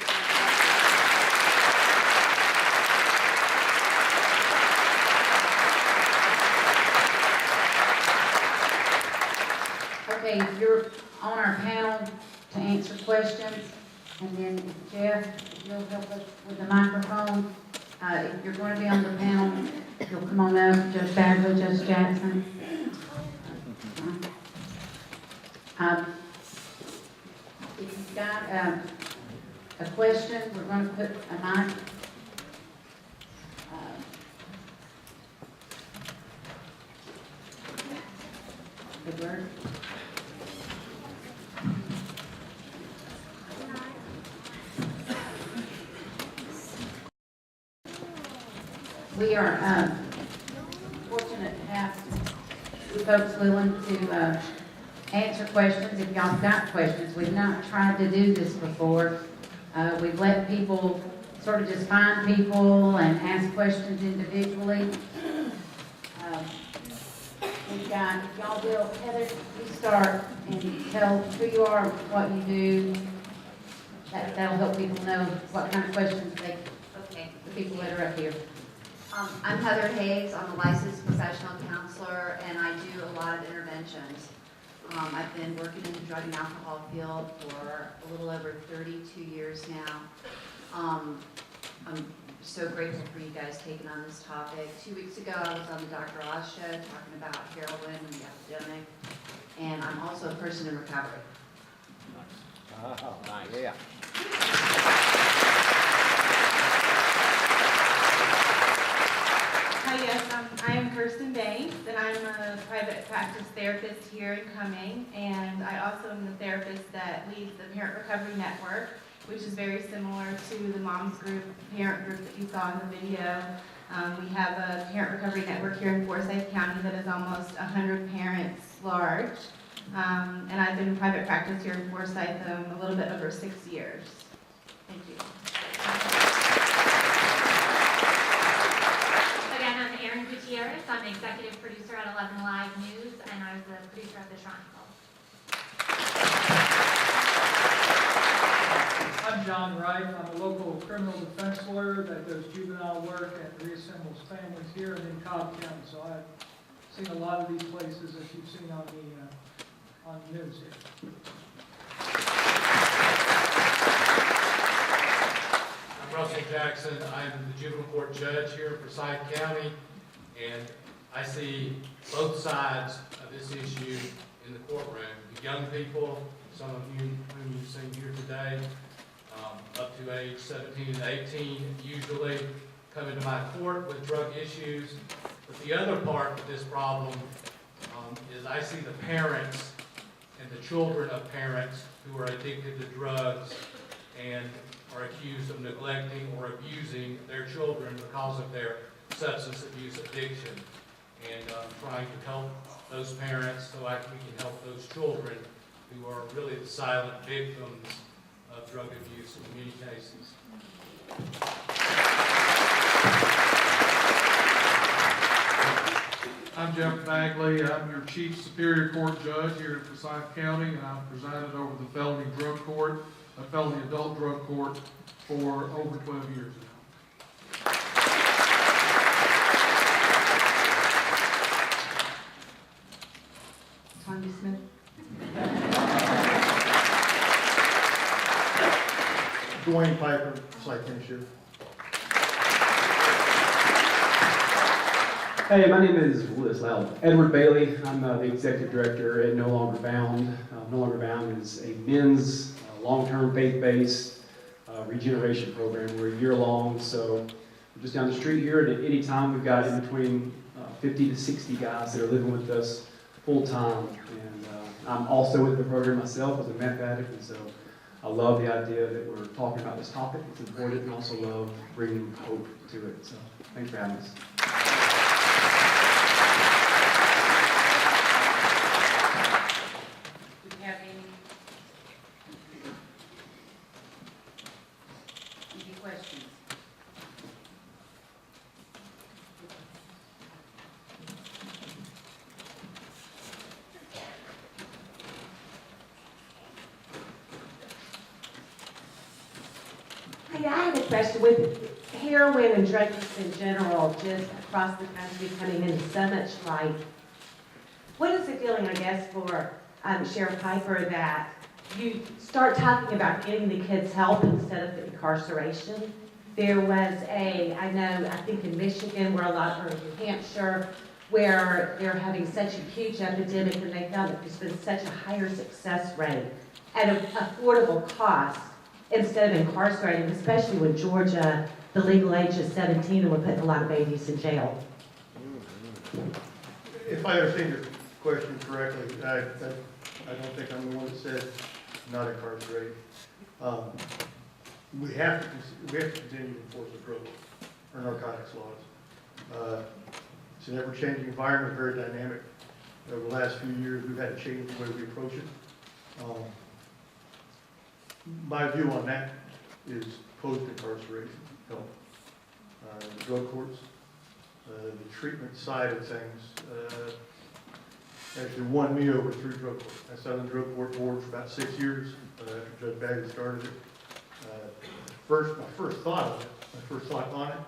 Okay, you're on our panel to answer questions, and then Jeff, if you'll help us with the microphone. If you're going to be on the panel, you'll come on up, Judge Bagley, Judge Jackson. If you've got a question, we're going to put a mic. Good word. We are fortunate to have folks willing to answer questions. If y'all got questions, we've not tried to do this before. We've let people sort of just find people and ask questions individually. We've got, if y'all will, Heather, you start and tell who you are, what you do. That'll help people know what kind of questions the people that are up here. I'm Heather Hayes. I'm a licensed professional counselor, and I do a lot of interventions. I've been working in the drug and alcohol field for a little over 32 years now. I'm so grateful for you guys taking on this topic. 2 weeks ago, I was on the Dr. Oz show talking about heroin and the epidemic, and I'm also a person in recovery. Oh, yeah. Hi, yes, I am Kirsten Banks, and I'm a private practice therapist here in Cumming, and I also am the therapist that leads the Parent Recovery Network, which is very similar to the moms group, parent group that you saw in the video. We have a parent recovery network here in Forsyth County that is almost 100 parents large. And I've been in private practice here in Forsyth a little bit over 6 years. Thank you. Again, I'm Erin Gutierrez. I'm the executive producer at 11 Live News, and I was the producer of the Chronicle. I'm John Wright. I'm a local criminal defense lawyer that does juvenile work and reassembles families here and in Cobb County. So I've seen a lot of these places that you've seen on the news here. I'm Russell Jackson. I'm the juvenile court judge here in Forsyth County, and I see both sides of this issue in the courtroom. The young people, some of you whom you've seen here today, up to age 17 and 18, usually come into my court with drug issues. But the other part of this problem is I see the parents and the children of parents who are addicted to drugs and are accused of neglecting or abusing their children because of their substance abuse addiction. And trying to help those parents so we can help those children who are really the silent victims of drug abuse in many cases. I'm Jeff Bagley. I'm your Chief Superior Court Judge here in Forsyth County, and I've presided over the felony drug court, a felony adult drug court, for over 12 years now. Tanya Smith. Dwayne Piper, site finisher. Hey, my name is Edward Bailey. I'm the executive director at No Longer Bound. No Longer Bound is a men's long-term faith-based regeneration program. We're a year-long, so we're just down the street here, and at any time we've got in between 50 to 60 guys that are living with us full-time. And I'm also with the program myself as a meth addict, and so I love the idea that we're talking about this topic. It's important, and also love bringing hope to it. So thanks for having us. Do we have any questions? Hey, I have a question. With heroin and drug use in general, just across the country coming into so much light, what is the feeling, I guess, for Sheriff Piper, that you start talking about getting the kids help instead of the incarceration? There was I think in Michigan, or New Hampshire, where they're having such a huge epidemic, and they found that there's been such a higher success rate at an affordable cost instead of incarcerating, especially with Georgia, the legal age is 17, and we're putting a lot of babies in jail. If I understand your question correctly, I don't think I'm the one that said not incarcerate. We have to continue to enforce the drug or narcotics laws. It's an ever-changing environment, very dynamic. Over the last few years, we've had to change the way we approach it. My view on that is post-incarceration help. The drug courts, the treatment side of things, actually won me over through drug court. I sat on the drug court board for about 6 years after Judge Bagley started it. My first thought on it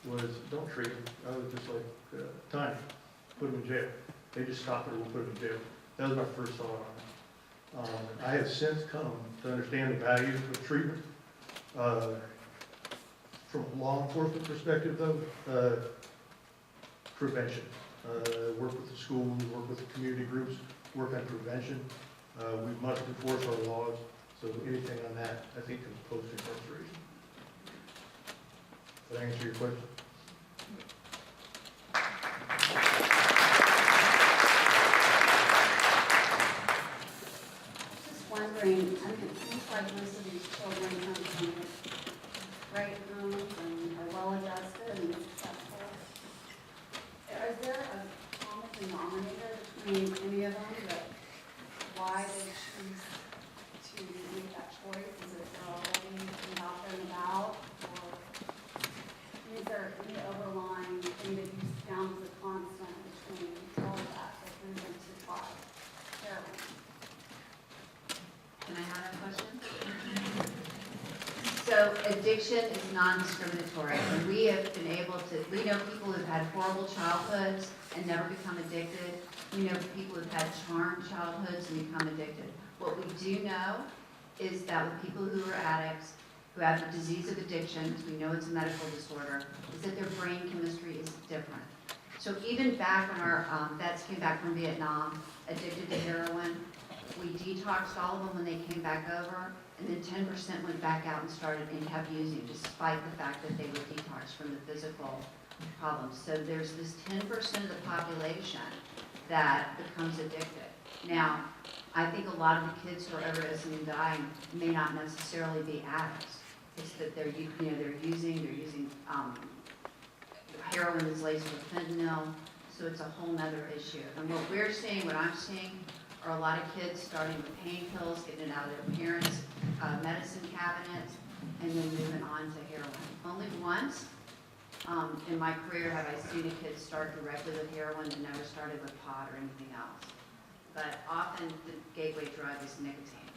was, don't treat them. I was just like, Tanya, put them in jail. They just stopped it, we'll put them in jail. That was my first thought on it. I have since come to understand the value of treatment. From a law enforcement perspective, though, prevention. Work with the schools, work with the community groups, work on prevention. We must enforce our laws, so anything on that, I think, comes post-incarceration. Did I answer your question? Wondering, it seems like most of these children come So addiction is non-discriminatory, and we have been able to, we know people who've had horrible childhoods and never become addicted. We know people who've had charmed childhoods and become addicted. What we do know is that with people who are addicts, who have the disease of addiction, because we know it's a medical disorder, is that their brain chemistry is different. So even back when our vets came back from Vietnam, addicted to heroin, we detoxed all of them when they came back over, and then 10% went back out and started and kept using, despite the fact that they were detoxed from the physical problems. So there's this 10% of the population that becomes addicted. Now, I think a lot of the kids who are overdosing and dying may not necessarily be addicts. It's that they're using heroin is laced with fentanyl, so it's a whole nother issue. And what I'm seeing are a lot of kids starting with pain pills, getting it out of their parents' medicine cabinets, and then moving on to heroin. Only once in my career have I seen a kid start directly with heroin and never started with pot or anything else. But often the gateway drug is nicotine.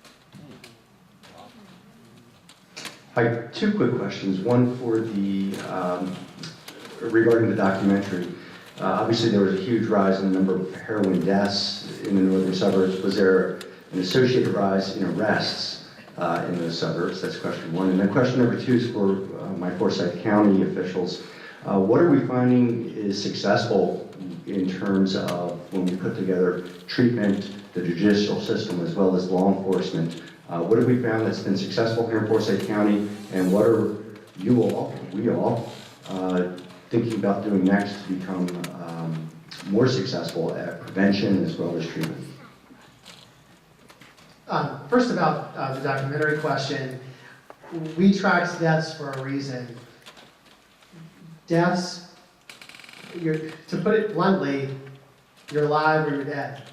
Hi, two quick questions. One for the, regarding the documentary. Obviously there was a huge rise in the number of heroin deaths in the northern suburbs. Was there an associated rise in arrests in those suburbs? That's question one. And then question number two is for my Forsyth County officials. What are we finding is successful in terms of when we put together treatment, the judicial system, as well as law enforcement? What have we found that's been successful here in Forsyth County, and what are we all, thinking about doing next to become more successful at prevention as well as treatment? First about the documentary question, we tracked deaths for a reason. Deaths, to put it bluntly, you're alive or you're dead.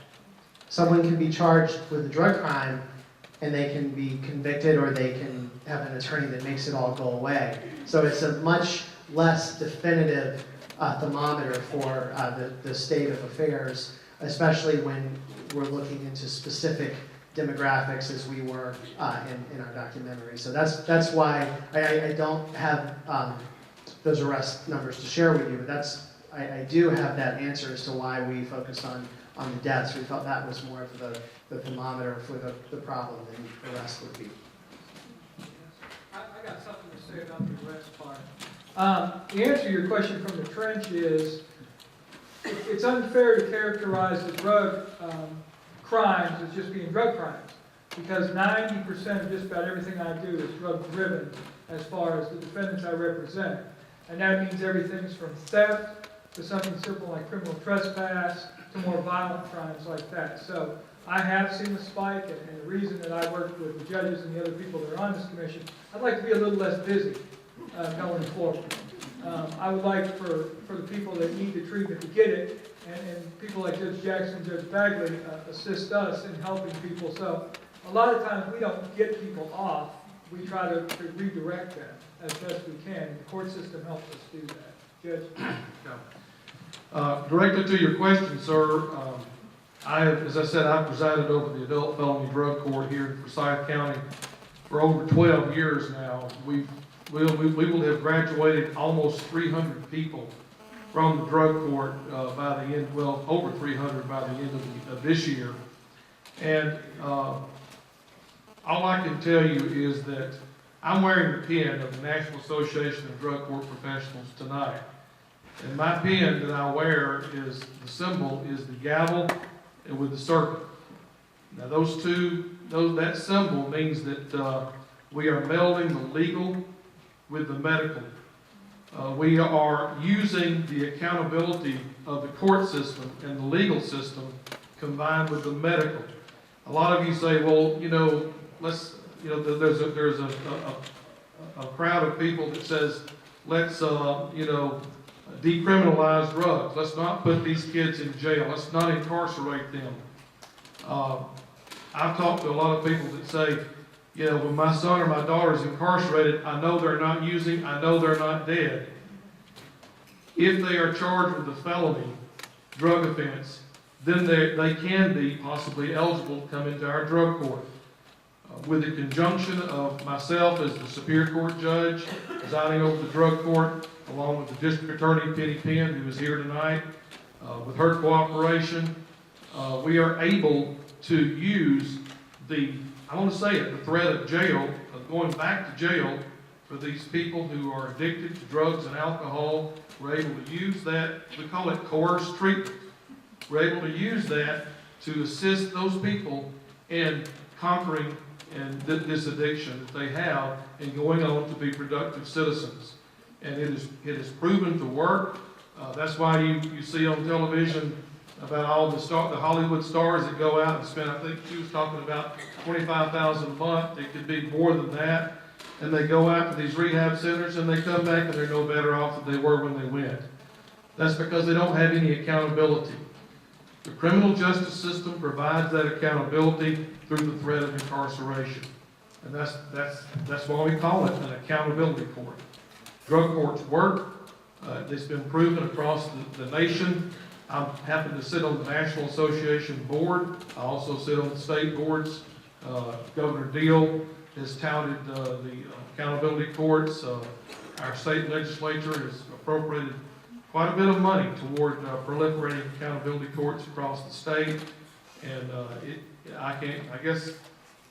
Someone can be charged with a drug crime and they can be convicted, or they can have an attorney that makes it all go away. So it's a much less definitive thermometer for the state of affairs, especially when we're looking into specific demographics as we were in our documentary. So that's why I don't have those arrest numbers to share with you, but I do have that answer as to why we focused on the deaths. We felt that was more of the thermometer for the problem than the rest would be. I got something to say about the arrest part. The answer to your question from the trench is, it's unfair to characterize the drug crimes as just being drug crimes, because 90% of just about everything I do is drug driven as far as the defendants I represent. And that means everything's from theft to something simple like criminal trespass to more violent crimes like that. So I have seen a spike, and the reason that I work with the judges and the other people that are on this commission, I'd like to be a little less busy going forward. I would like for the people that need the treatment to get it, and people like Judge Jackson, Judge Bagley assist us in helping people. So a lot of times we don't get people off, we try to redirect them as best we can. The court system helps us do that. Judge? Directly to your question, sir, as I said, I've presided over the adult felony drug court here in Forsyth County for over 12 years now. We will have graduated almost 300 people from the drug court by the end, well, over 300 by the end of this year. And all I can tell you is that I'm wearing the pin of the National Association of Drug Court Professionals tonight. And my pin that I wear is, the symbol is the gavel and with the serpent. Now that symbol means that we are melding the legal with the medical. We are using the accountability of the court system and the legal system combined with the medical. A lot of you say, well, there's a crowd of people that says, let's, decriminalize drugs. Let's not put these kids in jail. Let's not incarcerate them. I've talked to a lot of people that say, when my son or my daughter is incarcerated, I know they're not using, I know they're not dead. If they are charged with a felony drug offense, then they can be possibly eligible to come into our drug court. With the conjunction of myself as the Superior Court Judge, presiding over the drug court, along with the District Attorney Penny Penn, who is here tonight, with her cooperation, we are able to use I want to say it, the threat of jail, of going back to jail for these people who are addicted to drugs and alcohol. We're able to use that, we call it coerced treatment. We're able to use that to assist those people in conquering this addiction that they have and going on to be productive citizens. And it is proven to work. That's why you see on television about all the Hollywood stars that go out and spend, I think she was talking about $25,000 a month. It could be more than that. And they go out to these rehab centers and they come back and they're no better off than they were when they went. That's because they don't have any accountability. The criminal justice system provides that accountability through the threat of incarceration. And that's why we call it an accountability court. Drug courts work. It's been proven across the nation. I happen to sit on the National Association board. I also sit on the state boards. Governor Deal has touted the accountability courts. Our state legislature has appropriated quite a bit of money toward proliferating accountability courts across the state. And I guess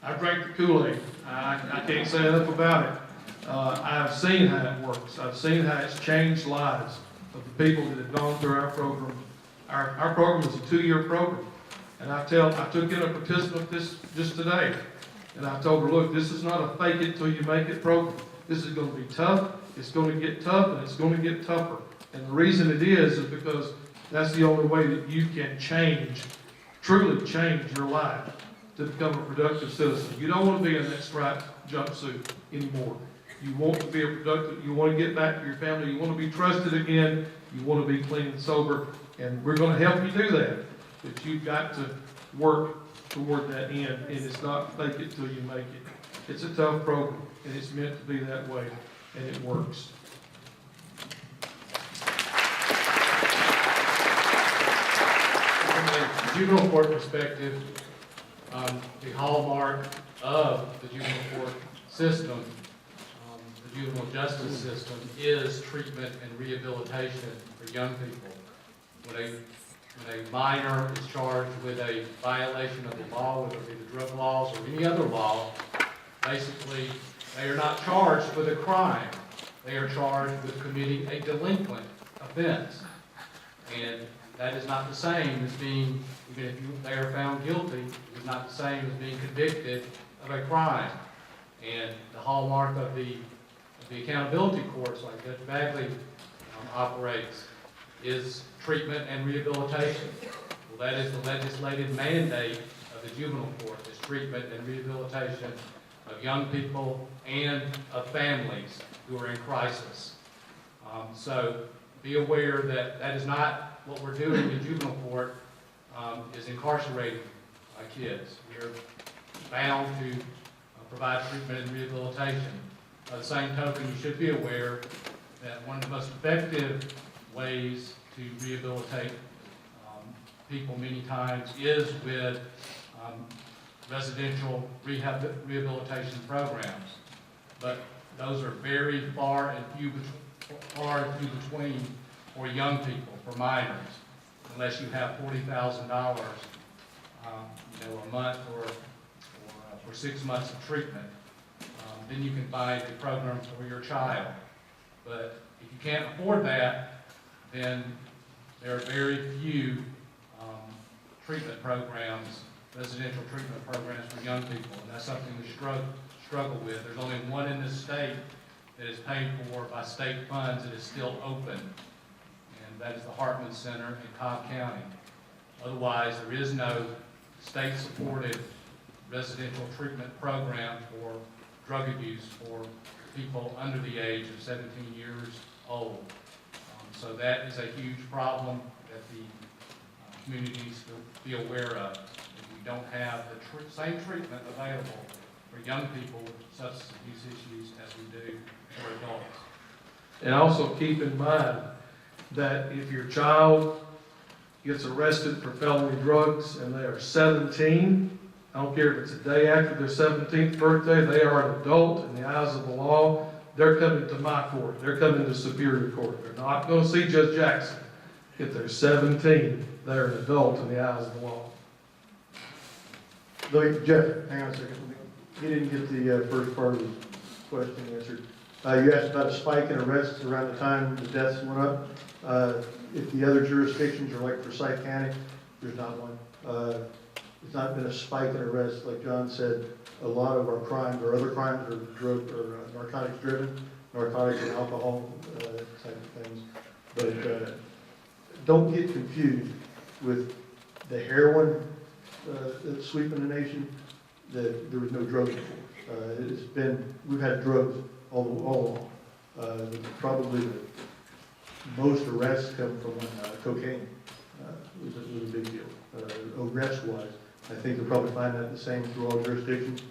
I drank the Kool-Aid. I can't say enough about it. I've seen how it works. I've seen how it's changed lives of the people that have gone through our program. Our program is a 2-year program. And I took in a participant just today. And I told her, look, this is not a fake it till you make it program. This is going to be tough. It's going to get tough, and it's going to get tougher. And the reason it is because that's the only way that you can truly change your life to become a productive citizen. You don't want to be in that striped jumpsuit anymore. You want to be a productive, you want to get back to your family, you want to be trusted again, you want to be clean and sober, and we're going to help you do that. But you've got to work toward that end, and it's not fake it till you make it. It's a tough program, and it's meant to be that way, and it works. From a juvenile court perspective, the hallmark of the juvenile court system, the juvenile justice system, is treatment and rehabilitation for young people. When a minor is charged with a violation of the law, whether it be the drug laws or any other law, basically they are not charged with a crime. They are charged with committing a delinquent offense. And that is not the same as being, even if they are found guilty, it is not the same as being convicted of a crime. And the hallmark of the accountability courts, like Judge Bagley operates, is treatment and rehabilitation. Well, that is the legislative mandate of the juvenile court, is treatment and rehabilitation of young people and of families who are in crisis. So be aware that that is not what we're doing in juvenile court, is incarcerating kids. We're bound to provide treatment and rehabilitation. By the same token, you should be aware that one of the most effective ways to rehabilitate people many times is with residential rehabilitation programs. But those are very far and few between for young people, for minors, unless you have $40,000 a month or for 6 months of treatment. Then you can find a program for your child. But if you can't afford that, then there are very few treatment programs, residential treatment programs for young people, and that's something we struggle with. There's only one in this state that is paid for by state funds that is still open, and that is the Hartman Center in Cobb County. Otherwise, there is no state-supported residential treatment program for drug abuse for people under the age of 17 years old. So that is a huge problem that the community needs to be aware of. If we don't have the same treatment available for young people with substance abuse issues as we do for adults. And also keep in mind that if your child gets arrested for felony drugs and they are 17, I don't care if it's a day after their 17th birthday, they are an adult in the eyes of the law. They're coming to my court. They're coming to Superior Court. They're not going to see Judge Jackson. If they're 17, they're an adult in the eyes of the law. Jeff, hang on a second. You didn't get the first part of the question answered. You asked about a spike in arrests around the time the deaths went up. If the other jurisdictions are like Forsyth County, there's not one. There's not been a spike in arrests. Like John said, a lot of our crimes or other crimes are drug or narcotics driven, narcotics and alcohol type of things. But don't get confused with the heroin that's sweeping the nation. There was no drugs before. We've had drugs all along. Probably the most arrests come from cocaine. Was a big deal. Arrest-wise, I think you'll probably find that the same through all jurisdictions.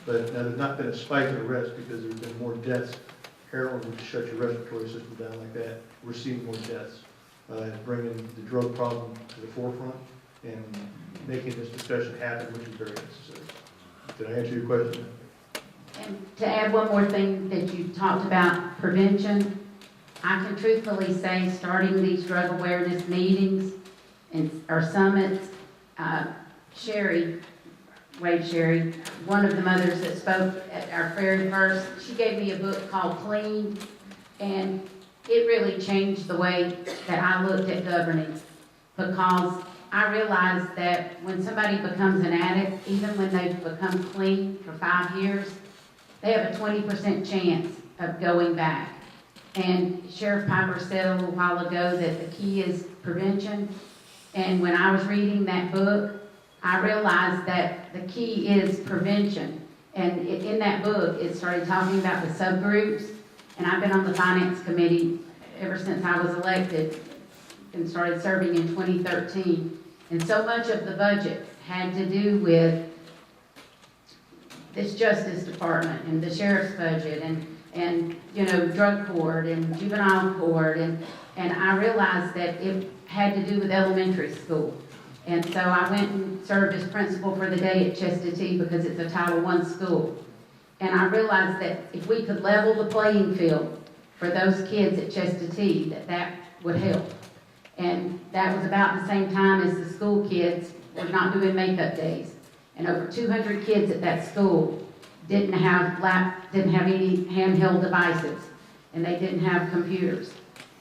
But now there's not been a spike in arrests because there's been more deaths. Heroin would shut your respiratory system down like that. We're seeing more deaths. Bringing the drug problem to the forefront and making this discussion happen, which is very necessary. Did I answer your question? And to add one more thing that you talked about, prevention, I can truthfully say starting these drug awareness meetings or summits, Sherry, one of the mothers that spoke at our very first, she gave me a book called Clean, and it really changed the way that I looked at governing, because I realized that when somebody becomes an addict, even when they've become clean for 5 years, they have a 20% chance of going back. And Sheriff Piper said a little while ago that the key is prevention. And when I was reading that book, I realized that the key is prevention. And in that book, it started talking about the subgroups. And I've been on the finance committee ever since I was elected and started serving in 2013. And so much of the budget had to do with this Justice Department and the Sheriff's budget and drug court and juvenile court. And I realized that it had to do with elementary school. And so I went and served as principal for the day at Chestatee because it's a Title I school. And I realized that if we could level the playing field for those kids at Chestatee, that would help. And that was about the same time as the school kids were not doing makeup days. And over 200 kids at that school didn't have any handheld devices, and they didn't have computers,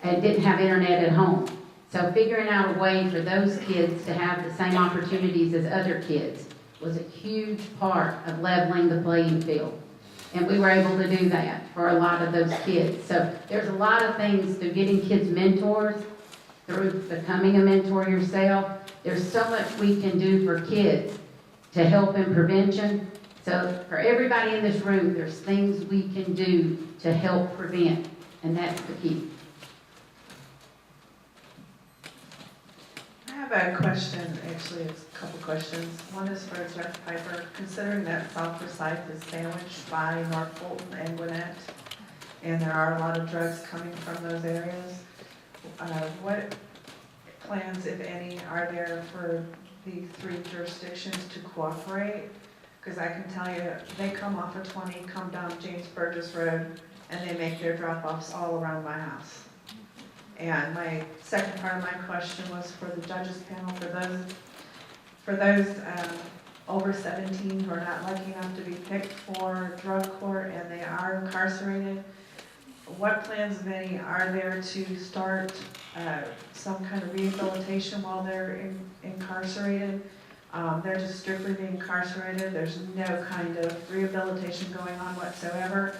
and didn't have internet at home. So figuring out a way for those kids to have the same opportunities as other kids was a huge part of leveling the playing field. And we were able to do that for a lot of those kids. So there's a lot of things through getting kids mentors, through becoming a mentor yourself. There's so much we can do for kids to help in prevention. So for everybody in this room, there's things we can do to help prevent, and that's the key. I have a question, actually it's a couple questions. One is for Jeff Piper. Considering that South Forsyth is sandwiched by North Fulton and Gwinnett, and there are a lot of drugs coming from those areas, what plans, if any, are there for the three jurisdictions to cooperate? Because I can tell you, they come off of 20, come down James Burgess Road, and they make their drop-offs all around my house. And my second part of my question was for the judges panel, for those over 17 who are not lucky enough to be picked for drug court and they are incarcerated, what plans, if any, are there to start some kind of rehabilitation while they're incarcerated? They're just strictly being incarcerated. There's no kind of rehabilitation going on whatsoever.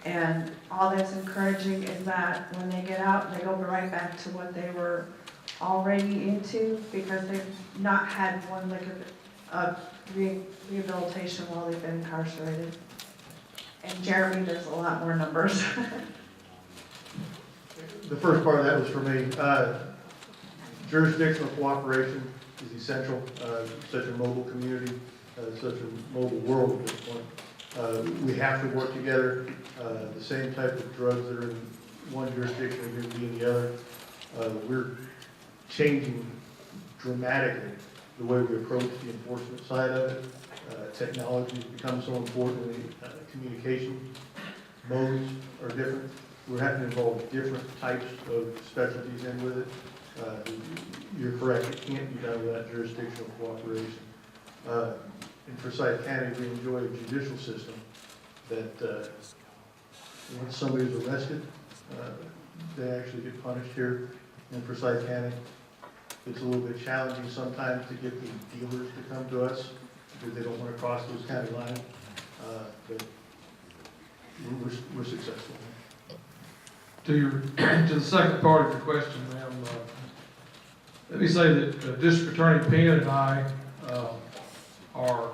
And all that's encouraging is that when they get out, they go right back to what they were already into because they've not had one lick of rehabilitation while they've been incarcerated. And Jeremy, there's a lot more numbers. The first part of that was for me. Jurisdictional cooperation is essential. Such a mobile community, such a mobile world at this point. We have to work together. The same type of drugs that are in one jurisdiction are going to be in the other. We're changing dramatically the way we approach the enforcement side of it. Technology has become so important, communication modes are different. We're having to involve different types of specialties in with it. You're correct, it can't be done without jurisdictional cooperation. In Forsyth County, we enjoy a judicial system that once somebody is arrested, they actually get punished here in Forsyth County. It's a little bit challenging sometimes to get the dealers to come to us because they don't want to cross those county lines, but we're successful. To the second part of your question, ma'am, let me say that District Attorney Penn and I are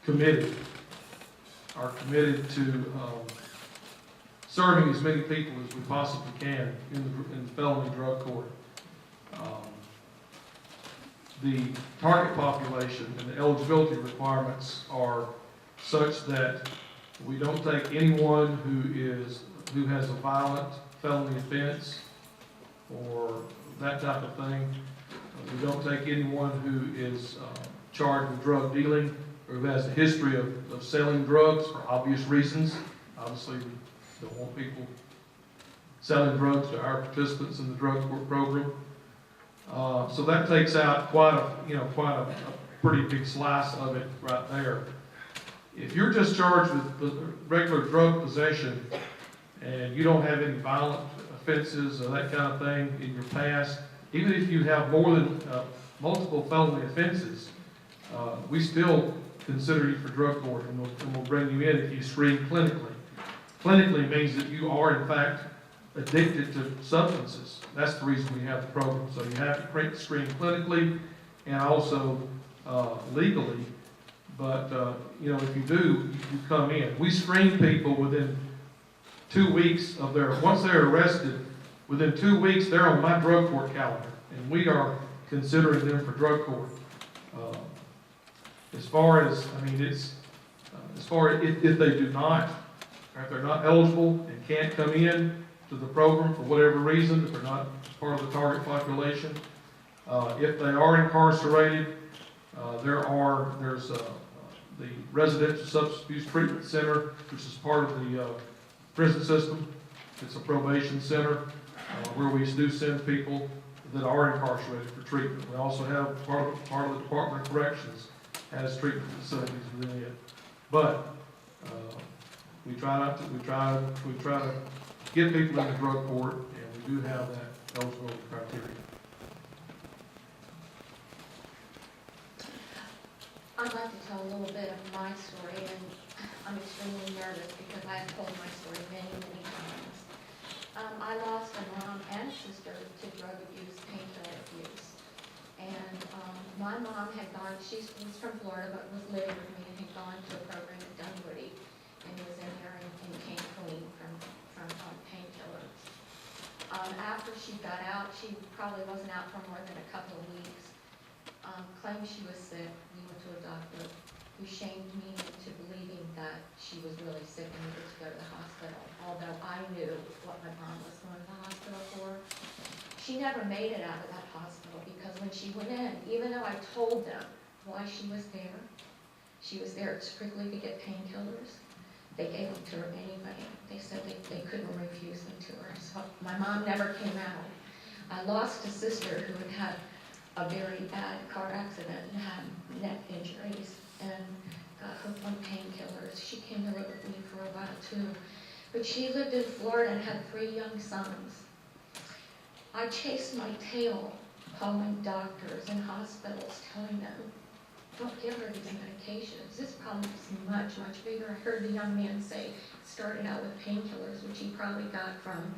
committed to serving as many people as we possibly can in the felony drug court. The target population and the eligibility requirements are such that we don't take anyone who has a violent felony offense or that type of thing. We don't take anyone who is charged with drug dealing or who has a history of selling drugs for obvious reasons. Obviously, we don't want people selling drugs to our participants in the drug court program. So that takes out quite a pretty big slice of it right there. If you're just charged with regular drug possession and you don't have any violent offenses or that kind of thing in your past, even if you have more than multiple felony offenses, we still consider you for drug court and we'll bring you in if you screen clinically. Clinically means that you are in fact addicted to substances. That's the reason we have the program. So you have to screen clinically and also legally. But if you do, you come in. We screen people within 2 weeks of once they're arrested, within 2 weeks they're on my drug court calendar, and we are considering them for drug court. As far as if they do not, or if they're not eligible and can't come in to the program for whatever reason, if they're not part of the target population, if they are incarcerated, there's the Residential Substance Abuse Treatment Center, which is part of the prison system. It's a probation center where we do send people that are incarcerated for treatment. We also have part of the Department of Corrections has treatment facilities within it. But we try to get people in the drug court, and we do have that eligibility criteria. I'd like to tell a little bit of my story, and I'm extremely nervous because I have told my story many, many times. I lost a mom and sister to drug abuse, painkiller abuse. And my mom had gone, she was from Florida, but was living with me and had gone to a program at Dunwoody and was in there and came clean from painkillers. After she got out, she probably wasn't out for more than a couple of weeks. Claimed she was sick. We went to a doctor who shamed me into believing that she was really sick and needed to go to the hospital, although I knew what my mom was going to the hospital for. She never made it out of that hospital because when she went in, even though I told them why she was there strictly to get painkillers, they gave them to her anyway. They said they couldn't refuse them to her. So my mom never came out. I lost a sister who had a very bad car accident and had neck injuries and got hooked on painkillers. She came to live with me for a while too. But she lived in Florida and had 3 young sons. I chased my tail calling doctors and hospitals telling them, don't give her these medications. This problem is much, much bigger. I heard the young man say, it started out with painkillers, which he probably got from,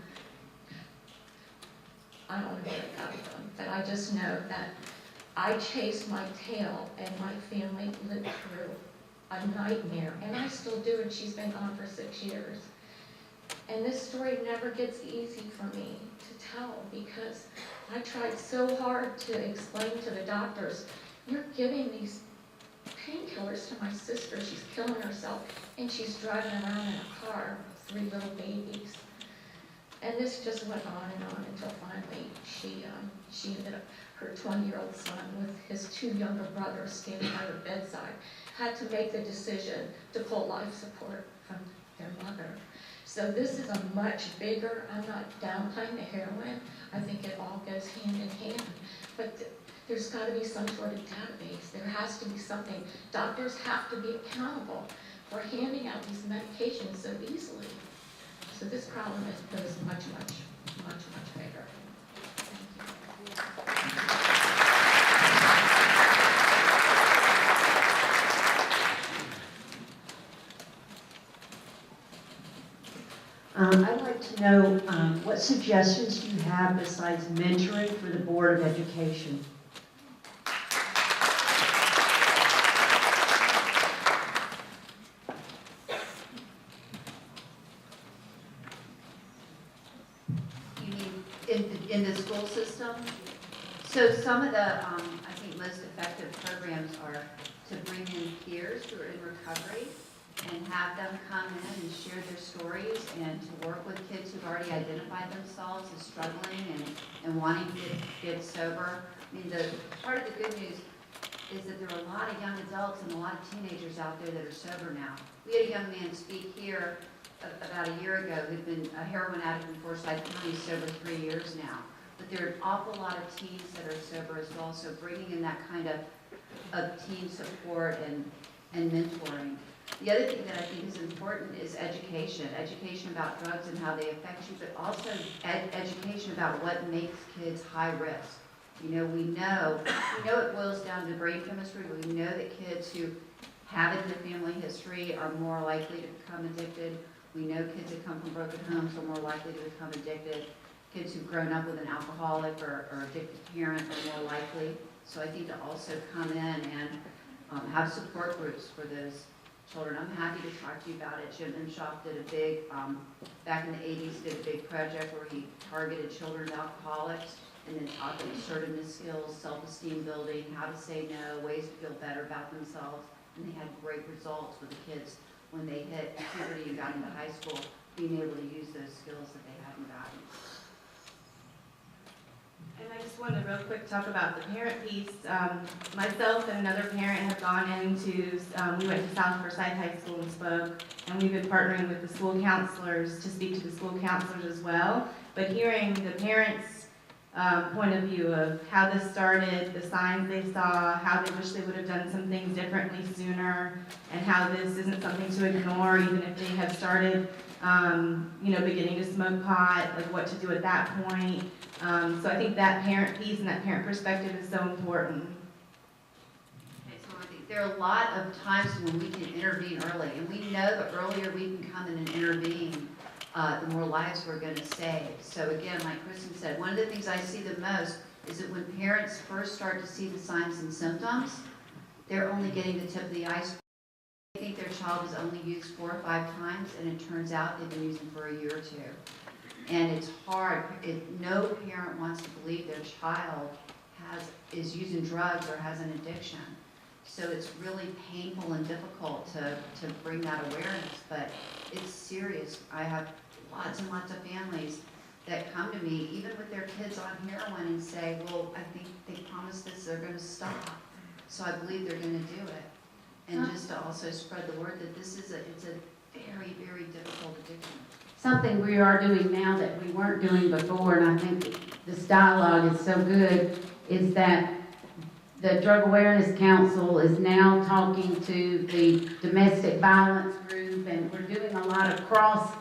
I don't know where it got from, but I just know that I chased my tail and my family lived through a nightmare, and I still do, and she's been gone for 6 years. And this story never gets easy for me to tell because I tried so hard to explain to the doctors, you're giving these painkillers to my sister, she's killing herself, and she's driving around in a car with 3 little babies. And this just went on until finally she ended up, her 20-year-old son with his 2 younger brothers standing by her bedside, had to make the decision to pull life support from their mother. So this is a much bigger, I'm not downplaying the heroin, I think it all goes hand in hand, but there's got to be some sort of database. There has to be something. Doctors have to be accountable for handing out these medications so easily. So this problem goes much bigger. I'd like to know what suggestions do you have besides mentoring for the Board of Education? You mean in the school system? So some of the, I think most effective programs are to bring in peers who are in recovery and have them come in and share their stories and to work with kids who've already identified themselves as struggling and wanting to get sober. I mean, the part of the good news is that there are a lot of young adults and a lot of teenagers out there that are sober now. We had a young man speak here about a year ago who'd been a heroin addict in Forsyth County, sober 3 years now. But there are an awful lot of teens that are sober as well, so bringing in that kind of teen support and mentoring. The other thing that I think is important is education about drugs and how they affect you, but also education about what makes kids high risk. You know, we know it boils down to brain chemistry. We know that kids who have it in their family history are more likely to become addicted. We know kids that come from broken homes are more likely to become addicted. Kids who've grown up with an alcoholic or addicted parent are more likely. So I think to also come in and have support groups for those children. I'm happy to talk to you about it. Jim Inshoff did a big, back in the 80s, did a big project where he targeted children alcoholics and then taught them assertiveness skills, self-esteem building, how to say no, ways to feel better about themselves. And they had great results with the kids when they hit puberty and got into high school, being able to use those skills that they hadn't gotten. And I just wanted to real quick talk about the parent piece. Myself and another parent have gone into, we went to South Forsyth High School and spoke, and we've been partnering with the school counselors to speak to the school counselors as well. But hearing the parents' point of view of how this started, the signs they saw, how they wish they would have done some things differently sooner, and how this isn't something to ignore even if they have started, beginning to smoke pot, like what to do at that point. So I think that parent piece and that parent perspective is so important. Okay, so I think there are a lot of times when we can intervene early, and we know the earlier we can come in and intervene, the more lives we're going to save. So again, like Kristen said, one of the things I see the most is that when parents first start to see the signs and symptoms, they're only getting the tip of the iceberg. They think their child has only used 4 or 5 times, and it turns out they've been using for a year or 2. And it's hard. No parent wants to believe their child is using drugs or has an addiction. So it's really painful and difficult to bring that awareness, but it's serious. I have lots and lots of families that come to me, even with their kids on heroin, and say, well, I think they promised this, they're going to stop. So I believe they're going to do it. And just to also spread the word that it's a very, very difficult addiction. Something we are doing now that we weren't doing before, and I think this dialogue is so good, is that the Drug Awareness Council is now talking to the domestic violence group, and we're doing a lot of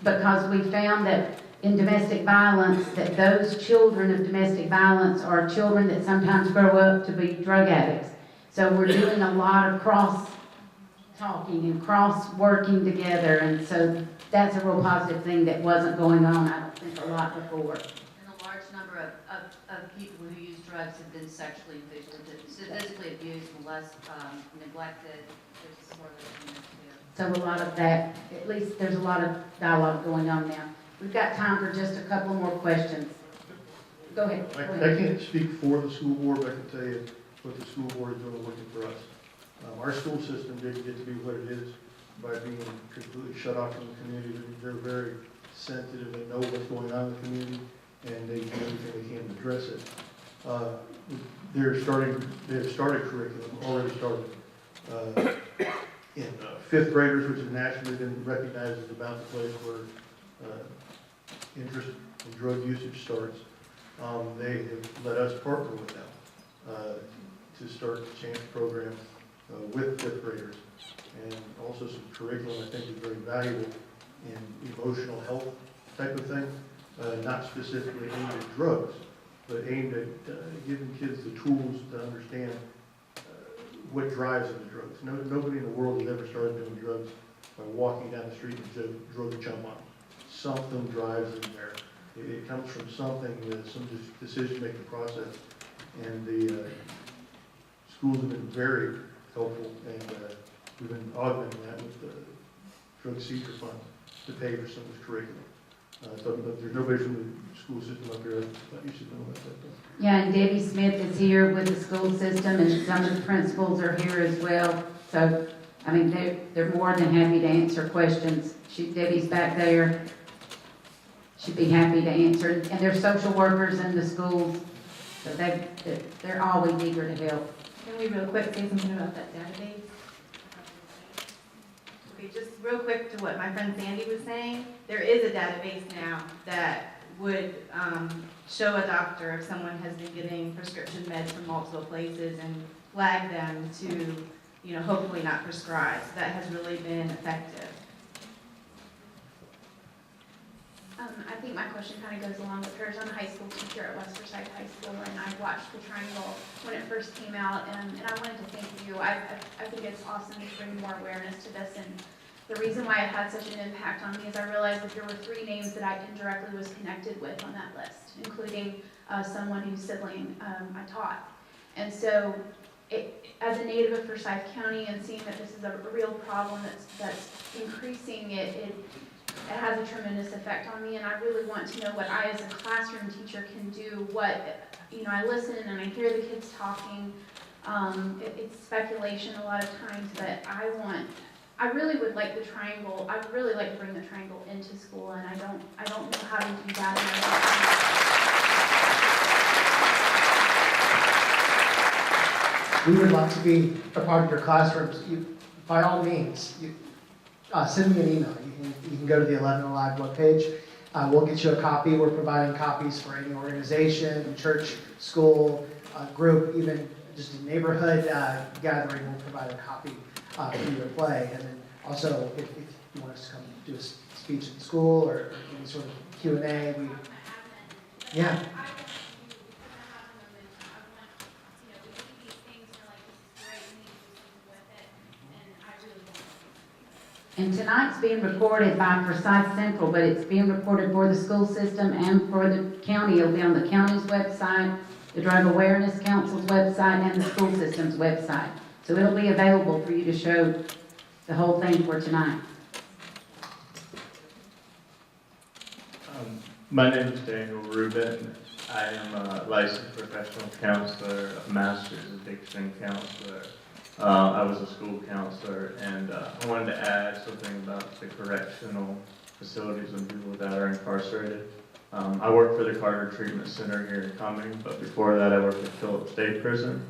because we found that in domestic violence, that those children of domestic violence are children that sometimes grow up to be drug addicts. So we're doing a lot of cross-talking and cross-working together, and so that's a real positive thing that wasn't going on, I don't think, a lot before. And a large number of people who use drugs have been sexually and physically abused, neglected. There's a correlation there too. So a lot of that, at least there's a lot of dialogue going on now. We've got time for just a couple more questions. Go ahead. I can't speak for the school board, but I can tell you what the school board is doing working for us. Our school system didn't get to be what it is by being completely shut off from the community. They're very sensitive and know what's going on in the community, and they do everything they can to address it. They've started curriculum, already started. In fifth graders, which has nationally been recognized as about the place where interest in drug usage starts, they have let us partner with them to start the chance program with fifth graders. And also some curriculum I think is very valuable in emotional health type of thing, not specifically aimed at drugs, but aimed at giving kids the tools to understand what drives them to drugs. Nobody in the world has ever started doing drugs by walking down the street and drug a chum on them. Something drives them there. It comes from something, some decision-making process, and the schools have been very helpful, and we've been augmenting that with the drug seizure funds to pay for some of this curriculum. So if there's nobody from the school system up here, I thought you should know about that. Yeah, and Debbie Smith is here with the school system, and some of the principals are here as well. So, I mean, they're more than happy to answer questions. Debbie's back there. She'd be happy to answer. And there's social workers in the schools, so they're always eager to help. Can we real quick say something about that database? Okay, just real quick to what my friend Sandy was saying, there is a database now that would show a doctor if someone has been getting prescription meds from multiple places and flag them to, hopefully not prescribe. So that has really been effective. I think my question kind of goes along with hers. I'm a high school teacher at West Forsyth High School, and I watched the Triangle when it first came out, and I wanted to thank you. I think it's awesome to bring more awareness to this, and the reason why it had such an impact on me is I realized that there were 3 names that I indirectly was connected with on that list, including someone whose sibling I taught. And so, as a native of Forsyth County and seeing that this is a real problem that's increasing, it has a tremendous effect on me, and I really want to know what I as a classroom teacher can do. I listen and I hear the kids talking. It's speculation a lot of times, but I really would like the Triangle. I would really like to bring the Triangle into school, and I don't know how to do that. We would love to be a part of your classrooms. By all means, send me an email. You can go to the 11 Alive webpage. We'll get you a copy. We're providing copies for any organization, church, school, group, even just a neighborhood gathering. We'll provide a copy for you to play. And then also, if you want us to come do a speech at school or any sort of Q&A, yeah. And tonight's being recorded by Forsyth Central, but it's being recorded for the school system and for the county. It'll be on the county's website, the Drug Awareness Council's website, and the school system's website. So it'll be available for you to show the whole thing for tonight. My name is Daniel Rubin. I am a licensed professional counselor, a master's addiction counselor. I was a school counselor, and I wanted to add something about the correctional facilities and people that are incarcerated. I work for the Carter Treatment Center here in Cumming, but before that I worked at Phillips State Prison,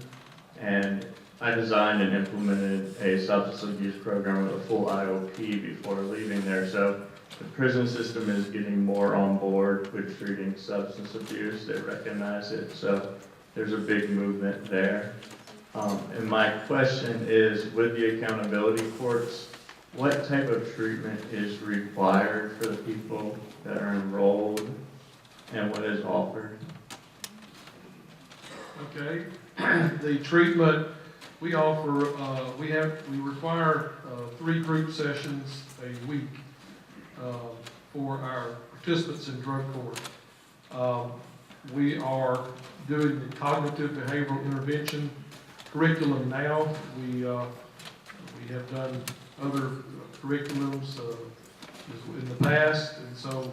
and I designed and implemented a substance abuse program with a full IOP before leaving there. So the prison system is getting more on board with treating substance abuse. They recognize it, so there's a big movement there. And my question is, with the accountability courts, what type of treatment is required for the people that are enrolled, and what is offered? Okay, the treatment we offer, we require 3 group sessions a week for our participants in drug court. We are doing the cognitive behavioral intervention curriculum now. We have done other curriculums in the past, and so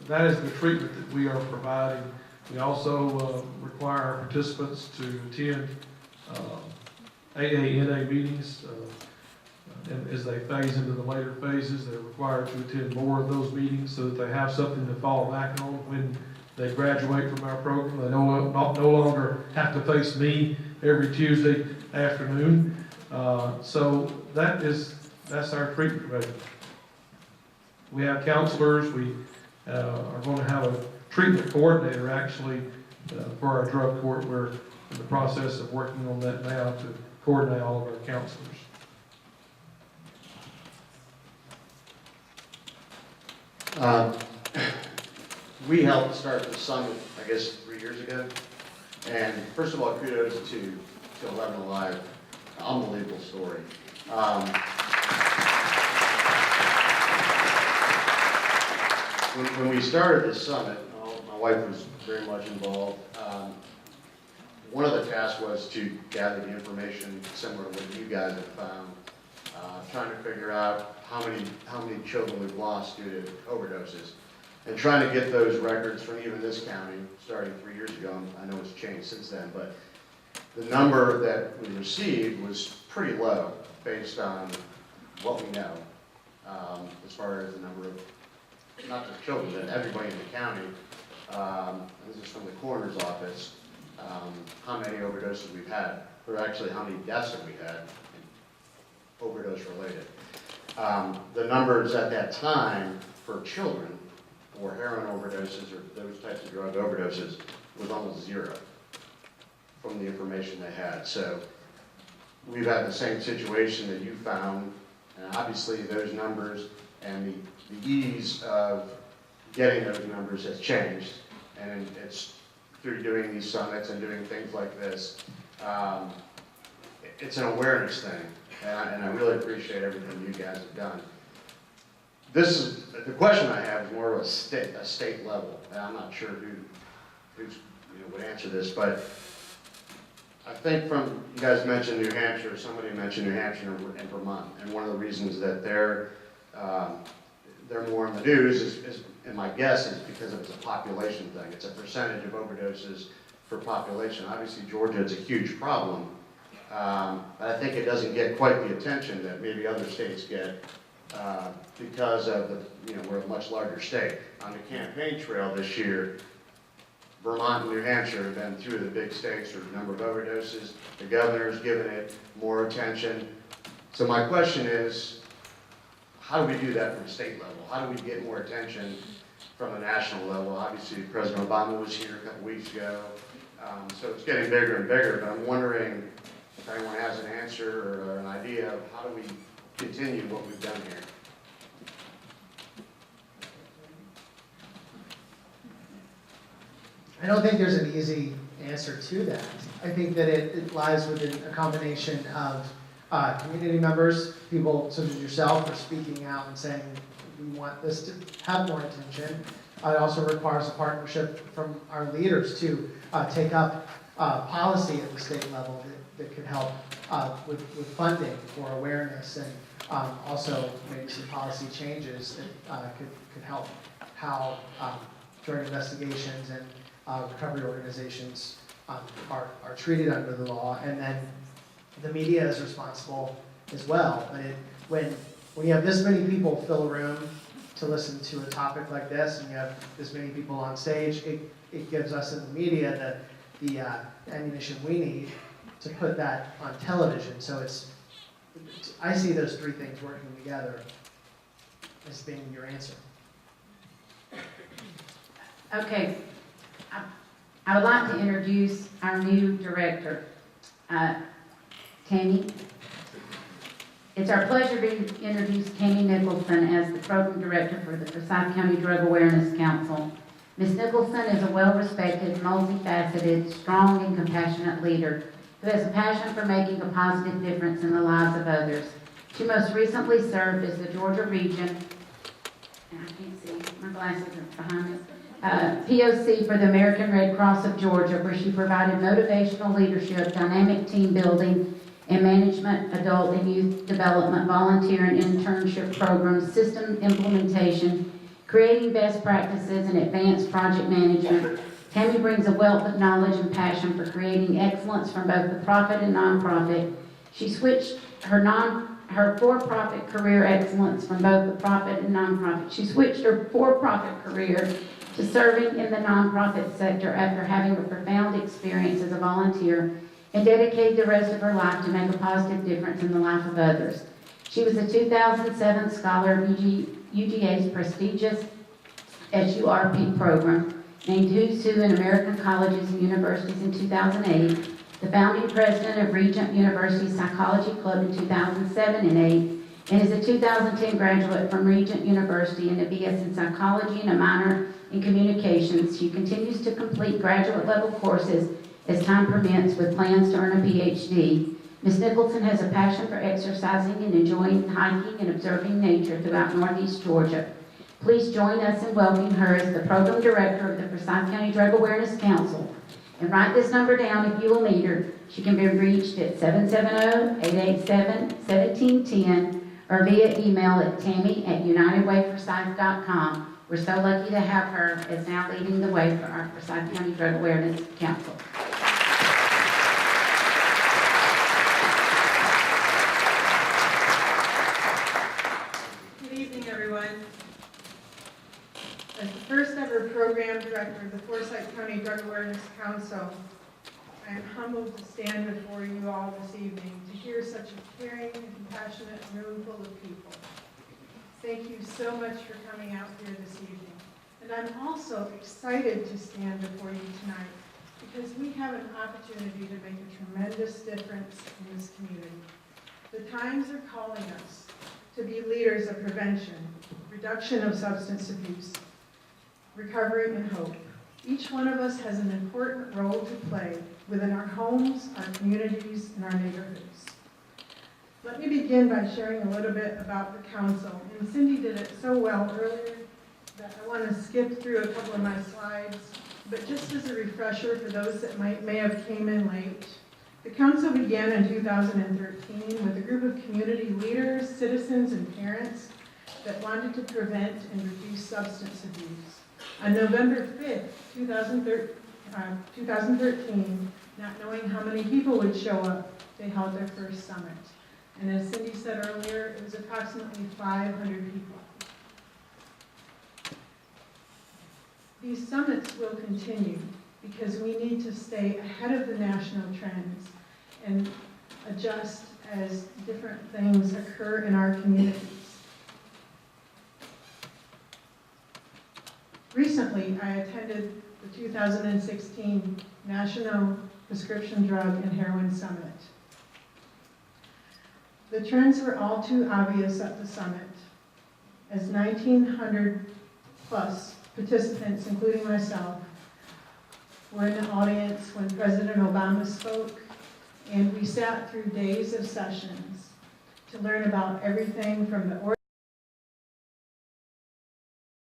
that is the treatment that we are providing. We also require our participants to attend AANA meetings, and as they phase into the later phases, they're required to attend more of those meetings so that they have something to fall back on when they graduate from our program. They no longer have to face me every Tuesday afternoon. So that's our treatment program. We have counselors. We are going to have a treatment coordinator actually for our drug court. We're in the process of working on that now to coordinate all of our counselors. We helped start the summit, I guess, 3 years ago. And first of all, kudos to 11 Alive. Unbelievable story. When we started this summit, my wife was very much involved. One of the tasks was to gather the information similar to what you guys have found, trying to figure out how many children we've lost due to overdoses, and trying to get those records from even this county, starting 3 years ago. I know it's changed since then, but the number that we received was pretty low based on what we know, as far as the number of, not just children, but everybody in the county. This is from the coroner's office, how many overdoses we've had, or actually how many deaths that we had, overdose related. The numbers at that time for children, for heroin overdoses or those types of drug overdoses, was almost zero from the information they had. So we've had the same situation that you found, and obviously those numbers and the ease of getting those numbers has changed, and it's through doing these summits and doing things like this. It's an awareness thing, and I really appreciate everything you guys have done. The question I have is more of a state level, and I'm not sure who would answer this, but I think you guys mentioned New Hampshire, somebody mentioned New Hampshire and Vermont, and one of the reasons that they're more in the news is, and my guess is because it's a population thing. It's a percentage of overdoses for population. Obviously, Georgia is a huge problem, but I think it doesn't get quite the attention that maybe other states get because of we're a much larger state. On the campaign trail this year, Vermont and New Hampshire have been two of the big states for the number of overdoses. The governor's given it more attention. So my question is, how do we do that from a state level? How do we get more attention from a national level? Obviously, President Obama was here a couple weeks ago, so it's getting bigger and bigger, but I'm wondering if anyone has an answer or an idea of how do we continue what we've done here. I don't think there's an easy answer to that. I think that it lies within a combination of community members, people such as yourself, are speaking out and saying we want this to have more attention. It also requires a partnership from our leaders to take up policy at the state level that could help with funding for awareness, and also maybe some policy changes that could help how drug investigations and recovery organizations are treated under the law. And then the media is responsible as well. But when you have this many people fill a room to listen to a topic like this, and you have this many people on stage, it gives us in the media the ammunition we need to put that on television. So I see those three things working together as being your answer. Okay, I would like to introduce our new director, Tammy. It's our pleasure to introduce Tammy Nicholson as the program director for the Forsyth County Drug Awareness Council. Ms. Nicholson is a well-respected, multifaceted, strong, and compassionate leader who has a passion for making a positive difference in the lives of others. She most recently served as the Georgia Region, and I can't see, my glasses are behind me, POC for the American Red Cross of Georgia, where she provided motivational leadership, dynamic team building, and management, adult and youth development, volunteer and internship programs, system implementation, creating best practices, and advanced project management. Tammy brings a wealth of knowledge and passion for creating excellence from both the profit and nonprofit. She switched her her for-profit career excellence from both the profit and nonprofit. She switched her for-profit career to serving in the nonprofit sector after having a profound experience as a volunteer and dedicated the rest of her life to make a positive difference in the life of others. She was a 2007 scholar of UGA's prestigious SURP program, named Who's Who in American Colleges and Universities in 2008, the founding president of Regent University Psychology Club in 2007 and 8, and is a 2010 graduate from Regent University in a BS in Psychology and a minor in Communications. She continues to complete graduate level courses as time permits with plans to earn a PhD. Ms. Nicholson has a passion for exercising and enjoying hiking and observing nature throughout Northeast Georgia. Please join us in welcoming her as the Program Director of the Forsyth County Drug Awareness Council. And write this number down if you will need her. She can be reached at 770-887-1710 or via email at tammy@unitedwayforsyth.com. We're so lucky to have her as now leading the way for our Forsyth County Drug Awareness Council. Good evening, everyone. As the first ever program director of the Forsyth County Drug Awareness Council, I am humbled to stand before you all this evening to hear such a caring and compassionate room full of people. Thank you so much for coming out here this evening. And I'm also excited to stand before you tonight because we have an opportunity to make a tremendous difference in this community. The times are calling us to be leaders of prevention, reduction of substance abuse, recovery, and hope. Each one of us has an important role to play within our homes, our communities, and our neighborhoods. Let me begin by sharing a little bit about the council. And Cindy did it so well earlier that I want to skip through a couple of my slides. But just as a refresher for those that may have came in late, the council began in 2013 with a group of community leaders, citizens, and parents that wanted to prevent and reduce substance abuse. On November 5th, 2013, not knowing how many people would show up, they held their first summit. And as Cindy said earlier, it was approximately 500 people. These summits will continue because we need to stay ahead of the national trends and adjust as different things occur in our communities. Recently, I attended the 2016 National Prescription Drug and Heroin Summit. The trends were all too obvious at the summit, as 1,900 plus participants, including myself, were in the audience when President Obama spoke, and we sat through days of sessions to learn about everything from the